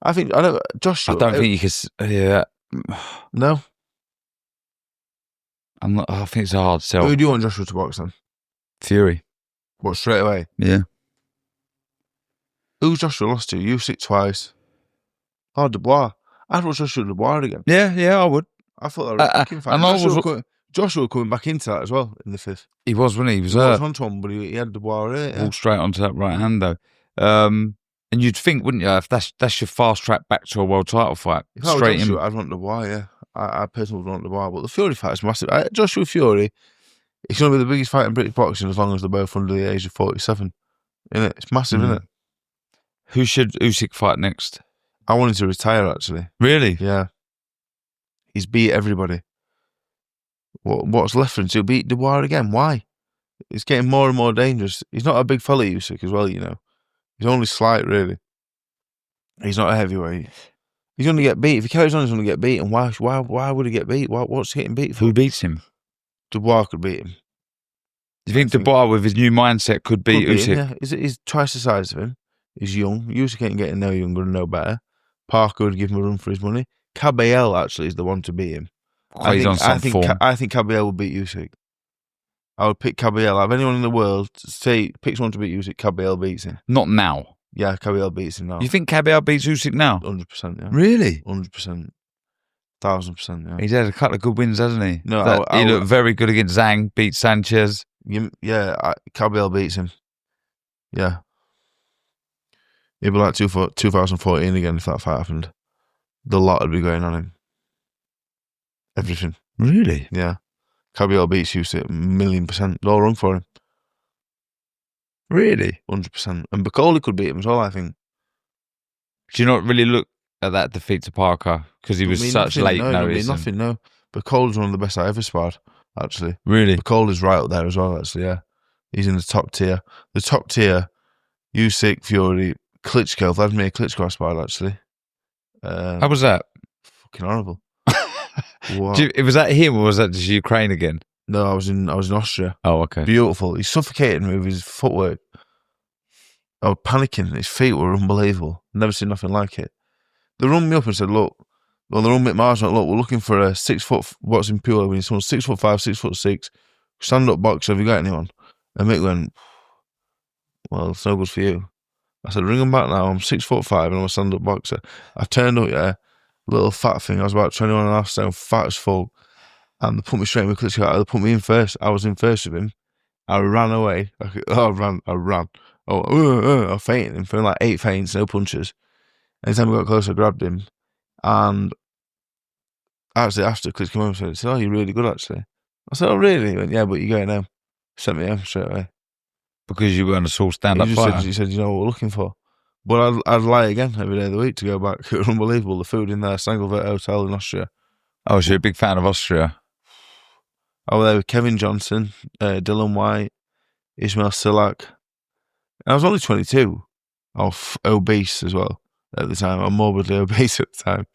I don't. Joshua. I don't think you could. Yeah. No. I think it's a hard sell. Who do you want Joshua to box then? Fury. What, straight away? Yeah. Who's Joshua lost to? Usyk twice. Oh, Dubois. I'd watch Joshua Dubois again. Yeah, I would. I thought that was a fucking fight. And Joshua coming back into that as well in the fifth. He was, wasn't he? He was onto him, but he had Dubois in it. Yeah. All straight onto that right hand, though. And you'd think, wouldn't you, if that's your fast track back to a world title fight? If I was Straight Joshua, in. I'd want Dubois, yeah. I personally would want Dubois, but the Fury fight is massive. Joshua Fury, it's going to be the biggest fight in British boxing as long as they're both under the age of 47. Innit? It's massive, isn't it? Who should Usyk fight next? I want him to retire, actually. Really? Yeah. He's beat everybody. What's left for him to beat Dubois again? Why? It's getting more and more dangerous. He's not a big fella, Usyk, as well, you know. He's only slight, really. He's not a heavyweight. He's going to get beat. If he carries on, he's going to get beat. And why would he get beat? What's he getting beat for? Who beats him? Dubois could beat him. Do you think Dubois, with his new mindset, could beat Usyk? Yeah. He's twice the size of him. He's young. Usyk ain't getting no younger and no better. Parker would give him a run for his money. Cabell actually is the one to beat him. He's on some form. I think Cabell would beat Usyk. I would pick Cabell. If anyone in the world picks one to beat Usyk, Cabell beats him. Not now. Yeah, Cabell beats him now. You think Cabell beats Usyk now? 100%, yeah. Really? 100%. 1,000%, yeah. He's had a couple of good wins, hasn't he? No, he looked very good against Zhang, beat Sanchez. Yeah, Cabell beats him. Yeah. It'd be like 2014 again if that fight happened. The lot would be going on him. Everything. Really? Yeah. Cabell beats Usyk 1,000,000%. They'll run for him. Really? 100%. And Bacoli could beat him as well, I think. Do you not really look at that defeat to Parker? Because he was such late notice. Nothing, no. Bacoli's one of the best I ever sparred, actually. Really? Bacoli's right up there as well, actually, yeah. He's in the top tier. The top tier, Usyk, Fury, Klitschko, Vladimir Klitschko I sparred, actually. How was that? Fucking horrible. Was that him or was that just Ukraine again? No, I was in Austria. Oh, okay. Beautiful. He's suffocating with his footwork. I was panicking. His feet were unbelievable. Never seen nothing like it. They rung me up and said, look, they rung me at Mars and look, we're looking for a 6 foot, what's in pure, when someone's 6'5", 6'6", stand up boxer, have you got anyone? And Mick went, well, it's no good for you. I said, ring them back now, I'm 6'5" and I'm a stand up boxer. I turned up, yeah, little fat thing, I was about 21.5 stone, fat as fuck. And they put me straight in with Klitschko. They put me in first. I was in first with him. I ran away. I ran. I fainted him for like 8 feints, no punches. Anytime we got close, I grabbed him. And actually, after Klitschko came over, said, oh, you're really good, actually. I said, oh, really? He went, yeah, but you're going home. Sent me home straight away. Because you weren't a sole stand-up fighter? He said, you know what we're looking for. But I'd lie again every day of the week to go back. It was unbelievable. The food in there, Stangelvert Hotel in Austria. Oh, so you're a big fan of Austria? I was there with Kevin Johnson, Dylan Whyte, Ismail Silak. And I was only 22. I was obese as well at the time. I'm morbidly obese at the time.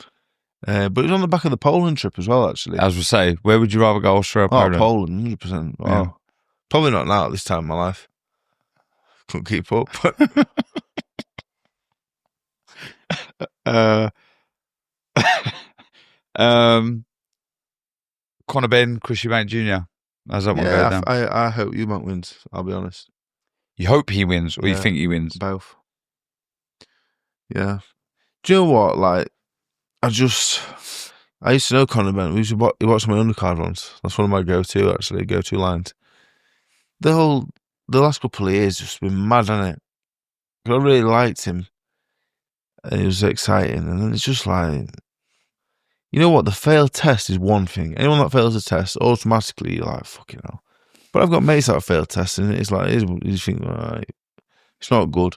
But it was on the back of the Poland trip as well, actually. As we say, where would you rather go, Austria or Poland? Oh, Poland, 100%. Oh. Yeah. Probably not now at this time in my life. Couldn't keep up. Conor Benn, Chris Eubank Jr. How's that one go down? I hope Eubank wins, I'll be honest. You hope he wins or you think he wins? Both. Yeah. Do you know what? Like, I used to know Conor Benn. He watched my undercard once. That's one of my go-to lines. the last couple of years just been mad, hasn't it? I really liked him, and it was exciting. And then it's just like, you know what? The failed test is one thing. Anyone that fails a test, automatically you're like, fucking hell. But I've got mates that failed tests, and it's like, you think, right, it's not good.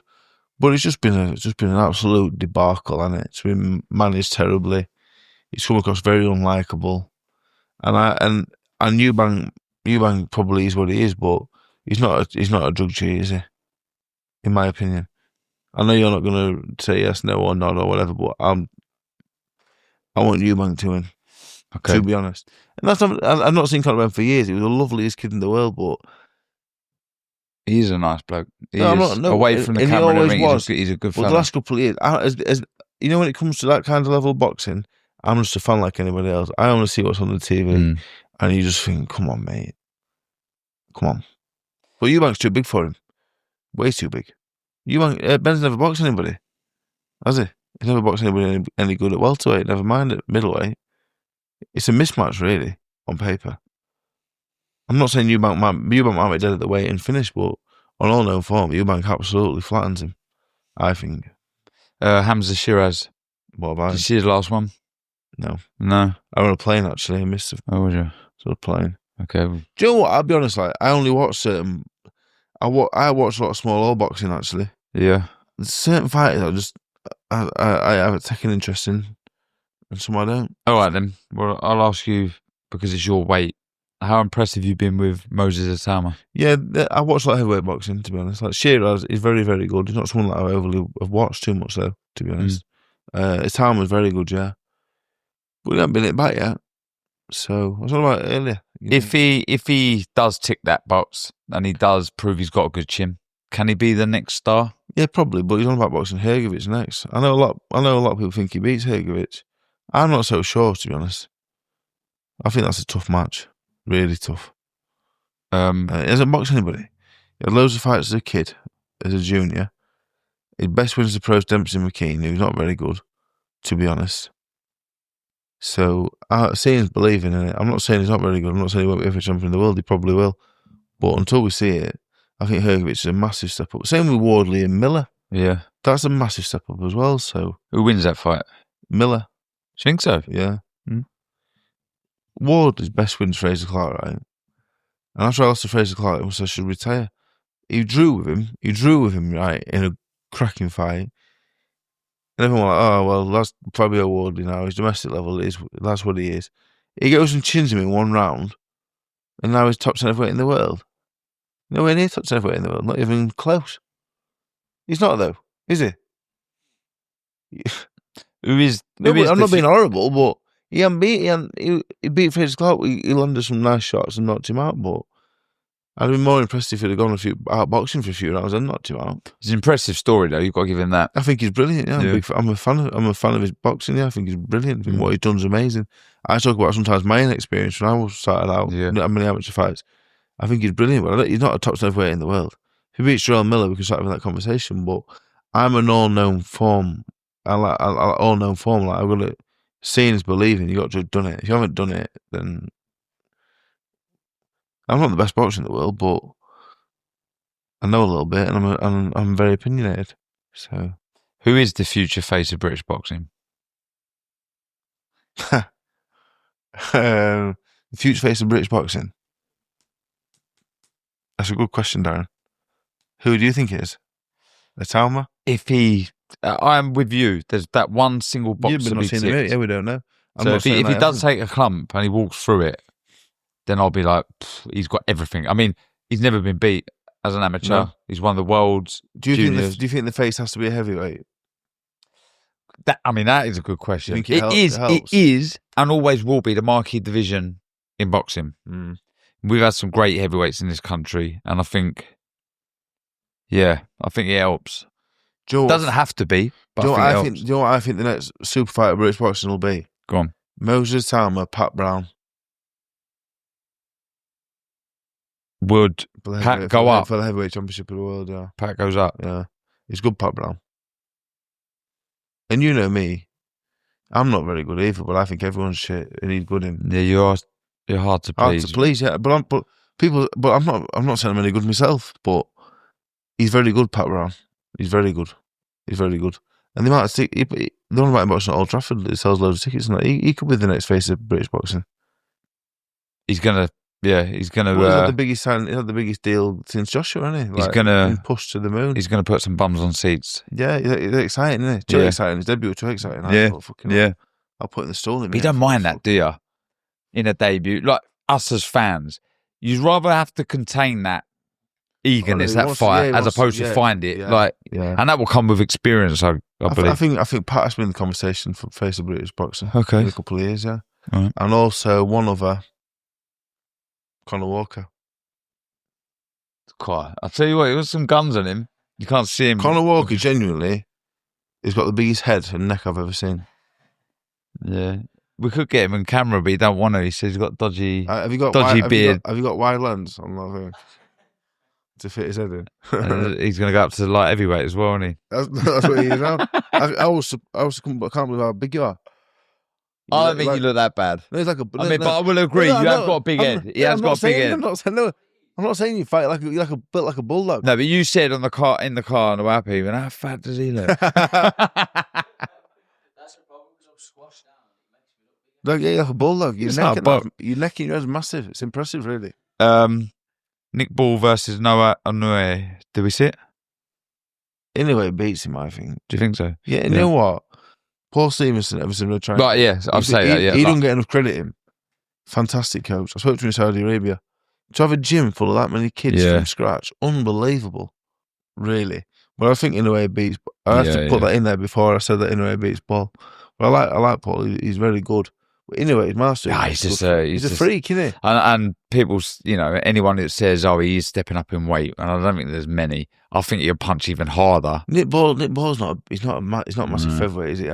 But it's just been an absolute debacle, hasn't it? It's been managed terribly. It's come across very unlikable, and Eubank probably is what he is, but he's not a drug cheat, is he? In my opinion, I know you're not going to say yes, no, or not, or whatever, but I want Eubank to win. Okay. To be honest, and I've not seen Conor Benn for years. He was the loveliest kid in the world, but he's a nice bloke. Away from the camera, and he's a good fella. But the last couple of years, as you know, when it comes to that kind of level of boxing, I'm just a fan like anybody else. I only see what's on the TV, and you just think, come on, mate, come on. But Eubank's too big for him, way too big. Ben's never boxed anybody, has he? He's never boxed anybody any good at welterweight. Never mind at middleweight. It's a mismatch, really, on paper. I'm not saying Eubank might be dead at the weight and finish, but on all known form, Eubank absolutely flattens him, I think. Hamza Shiraz. What about him? Did you see his last one? No. I was on a plane, actually. I missed it. Oh, was you? So a plane. Okay. Do you know what? I'll be honest, like, I only watch certain... I watch a lot of small old boxing, actually. Yeah. There's certain fighters I haven't taken interest in, and some I don't. All right, then. Well, I'll ask you, because it's your weight, how impressed have you been with Moses Atama? Yeah, I watch a lot of heavyweight boxing, to be honest. Like, Shiraz is very, very good. He's not someone that I overly have watched too much, though, to be honest. Atama was very good, yeah. But he hasn't been hit back yet. So, I was talking about it earlier. If he does tick that box, and he does prove he's got a good chin, can he be the next star? Yeah, probably, but he's on about boxing Hrgovic next. I know a lot of people think he beats Hrgovic. I'm not so sure, to be honest. I think that's a tough match. Really tough. He hasn't boxed anybody. He had loads of fights as a kid, as a junior. His best wins the pros Dempsey McKean, who's not very good, to be honest. So, seeing's believing in it. I'm not saying he's not very good. I'm not saying he won't be ever champion in the world. He probably will. But until we see it, I think Hrgovic is a massive step up. Same with Wardley and Miller. Yeah. That's a massive step up as well. So, who wins that fight? Miller. Do you think so? Yeah. Wardley's best wins Fraser Clarke, right? And after I lost to Fraser Clarke, I should retire. He drew with him, right, in a cracking fight. And everyone was like, oh, well, that's probably a Wardley now. His domestic level that's what he is. He goes and chins him in one round, and now he's top 10 heavyweight in the world. Nowhere near top 10 heavyweight in the world, not even close. He's not, though, is he? I'm not being horrible, but he beat Fraser Clarke. He landed some nice shots and knocked him out, but I'd be more impressed if he'd have gone out boxing for a few rounds and knocked him out. It's an impressive story, though. You've got to give him that. I think he's brilliant. Yeah, I'm a fan of his boxing. Yeah, I think he's brilliant. I think what he's done is amazing. I talk about sometimes my own experience when I started out. Yeah. Not many amateur fights. I think he's brilliant, but he's not a top 10 heavyweight in the world. If he beats Jarrell Miller, we can start having that conversation. But I'm an all-known form. I like all-known form. Like, I've got to seeing is believing. You got to have done it. If you haven't done it, then I'm not the best boxer in the world, but I know a little bit, and I'm very opinionated. So, who is the future face of British boxing? The future face of British boxing. That's a good question, Darren. Who do you think it is? Atama? If he, I'm with you. There's that one single box. You've not seen him. Yeah, we don't know. So if he does take a clump and he walks through it, then I'll be like, he's got everything. I mean, he's never been beat as an amateur. No. He's won the world's juniors. Do you think the face has to be a heavyweight? That is a good question. It is, and always will be the marquee division in boxing. We've had some great heavyweights in this country, and I think it helps. Doesn't have to be, but do I think it helps. Do you know what I think the next super fight of British boxing will be? Go on. Moses Atama, Pat Browne. Would Pat go up? For the heavyweight championship of the world, yeah. Pat goes up. Yeah. He's good, Pat Browne. And you know me, I'm not very good either, but I think everyone's shit and he's good in. Yeah, you're hard to please. Hard to please, yeah. But People, but I'm not saying I'm any good myself, but he's very good, Pat Browne. He's very good. He's very good. And the amount of the one about him boxing at Old Trafford that sells loads of tickets, and he could be the next face of British boxing. He's gonna. He's gonna. Well, he's had the biggest sign. He's had the biggest deal since Joshua, hasn't he? He's gonna been pushed to the moon. He's gonna put some bums on seats. Yeah, he's exciting, isn't he? Too exciting. His debut was too exciting. I'll put in the stall in. You don't mind that, do you? In a debut, like us as fans, you'd rather have to contain that eagerness, that fight, as opposed to find it. And that will come with experience. I believe. I think Pat has been in the conversation for face of British boxing. Okay, in a couple of years, yeah. Right. And also one other, Conor Walker. Quite. I'll tell you what, he got some guns on him. You can't see him. Conor Walker, genuinely, he's got the biggest head and neck I've ever seen. Yeah. We could get him on camera, but he don't want to. He says he's got dodgy, have you got beard. Have you got wide lens on that thing to fit his head in? He's going to go up to the light heavyweight as well, isn't he? That's what he is now. I can't believe how big you are. I don't think you look that bad. No, he's like but I will agree, you have got a big head. He has got a big head. I'm not saying you fight built like a bulldog. No, but you said in the car on the way up even, how fat does he look? That's the problem, because I'm squashed down. It makes me look big. You're like a bulldog. Your neck in your head's massive. It's impressive, really. Nick Ball versus Noah Inoue. Did we see it? Anyway, it beats him, I think. Do you think so? Yeah, you know what? Paul Stevenson, everything we're trying. Right, yeah, I'll say that. Yeah, he don't get enough credit. Him, fantastic coach. I spoke to him in Saudi Arabia. To have a gym full of that many kids from scratch, unbelievable, really. But I think Inoue beats. I have to put that in there before I said that Inoue beats Paul. But I like Paul. He's very good. But Inoue, he's master. Yeah, he's a freak, isn't he? And people, anyone that says, "Oh, he is stepping up in weight," and I don't think there's many. I think he'll punch even harder. Nick Ball's not. He's not massive featherweight, is he?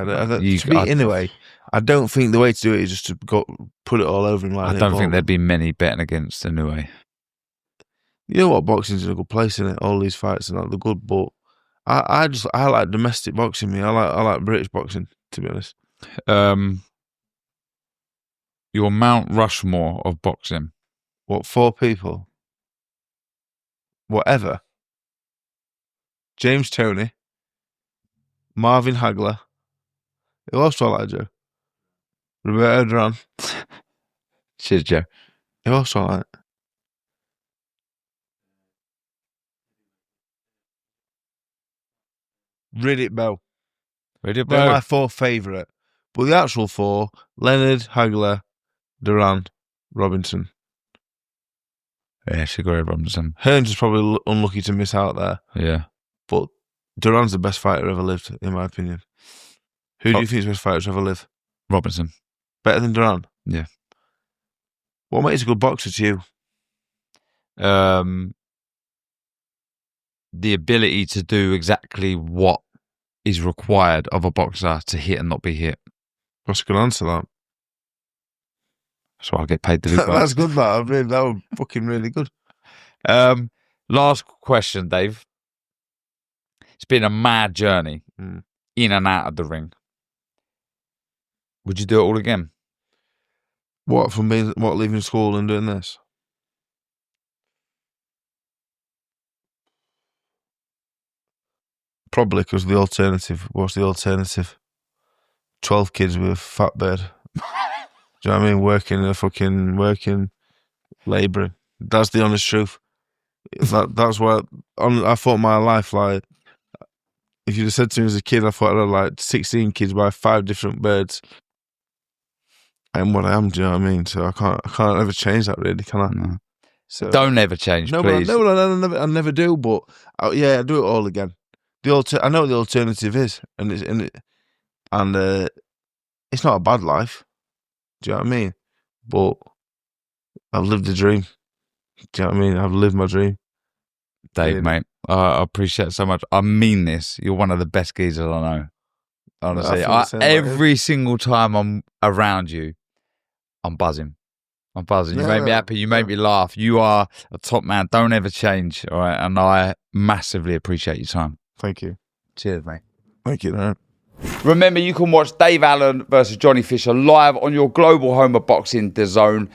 Anyway, I don't think the way to do it is just to put it all over him. Like I don't think there'd be many betting against Inoue. You know what? Boxing's in a good place, isn't it? All these fights and they're good, but I like domestic boxing. I like British boxing, to be honest. Your Mount Rushmore of boxing. What, 4 people? Whatever. James Toney, Marvin Hagler. Who else do I like, Joe? Roberto Duran. Cheers, Joe. Who else do I like? Riddick Bowe. Riddick They're Bowe. my 4 favourite. But the actual 4, Leonard, Hagler, Duran, Robinson. Yeah, Shigori Robinson. Hearns is probably unlucky to miss out there. Yeah. But Duran's the best fighter ever lived, in my opinion. Who do you think is the best fighter to ever live? Robinson. Better than Duran? Yeah. What makes a good boxer to you? The ability to do exactly what is required of a boxer to hit and not be hit. What's a good answer, that? That's why I get paid to do that. That's good, that. That was fucking really good. Last question, Dave. It's been a mad journey in and out of the ring. Would you do it all again? What, leaving school and doing this? Probably, because the alternative. What's the alternative? 12 kids with a fat bed. Do you know what I mean? Working, labouring. That's the honest truth. That's what I thought my life, like, if you'd have said to me as a kid, I thought I had like 16 kids by 5 different birds. And what I am, do you know what I mean? So I can't ever change that, really, can I? No. So, don't ever change, please. I never do, but I do it all again. I know what the alternative is, and it's not a bad life. Do you know what I mean? But I've lived a dream. Do you know what I mean? I've lived my dream. Dave, mate, I appreciate it so much. I mean this. You're one of the best geezers I know. Honestly, every single time I'm around you, I'm buzzing. You make me happy. You make me laugh. You are a top man. Don't ever change. All right. And I massively appreciate your time. Thank you. Cheers, mate. Thank you, man. Remember, you can watch Dave Allen versus Johnny Fisher live on your global home of boxing, DAZN.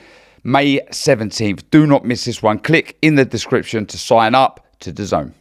May 17th. Do not miss this one. Click in the description to sign up to DAZN.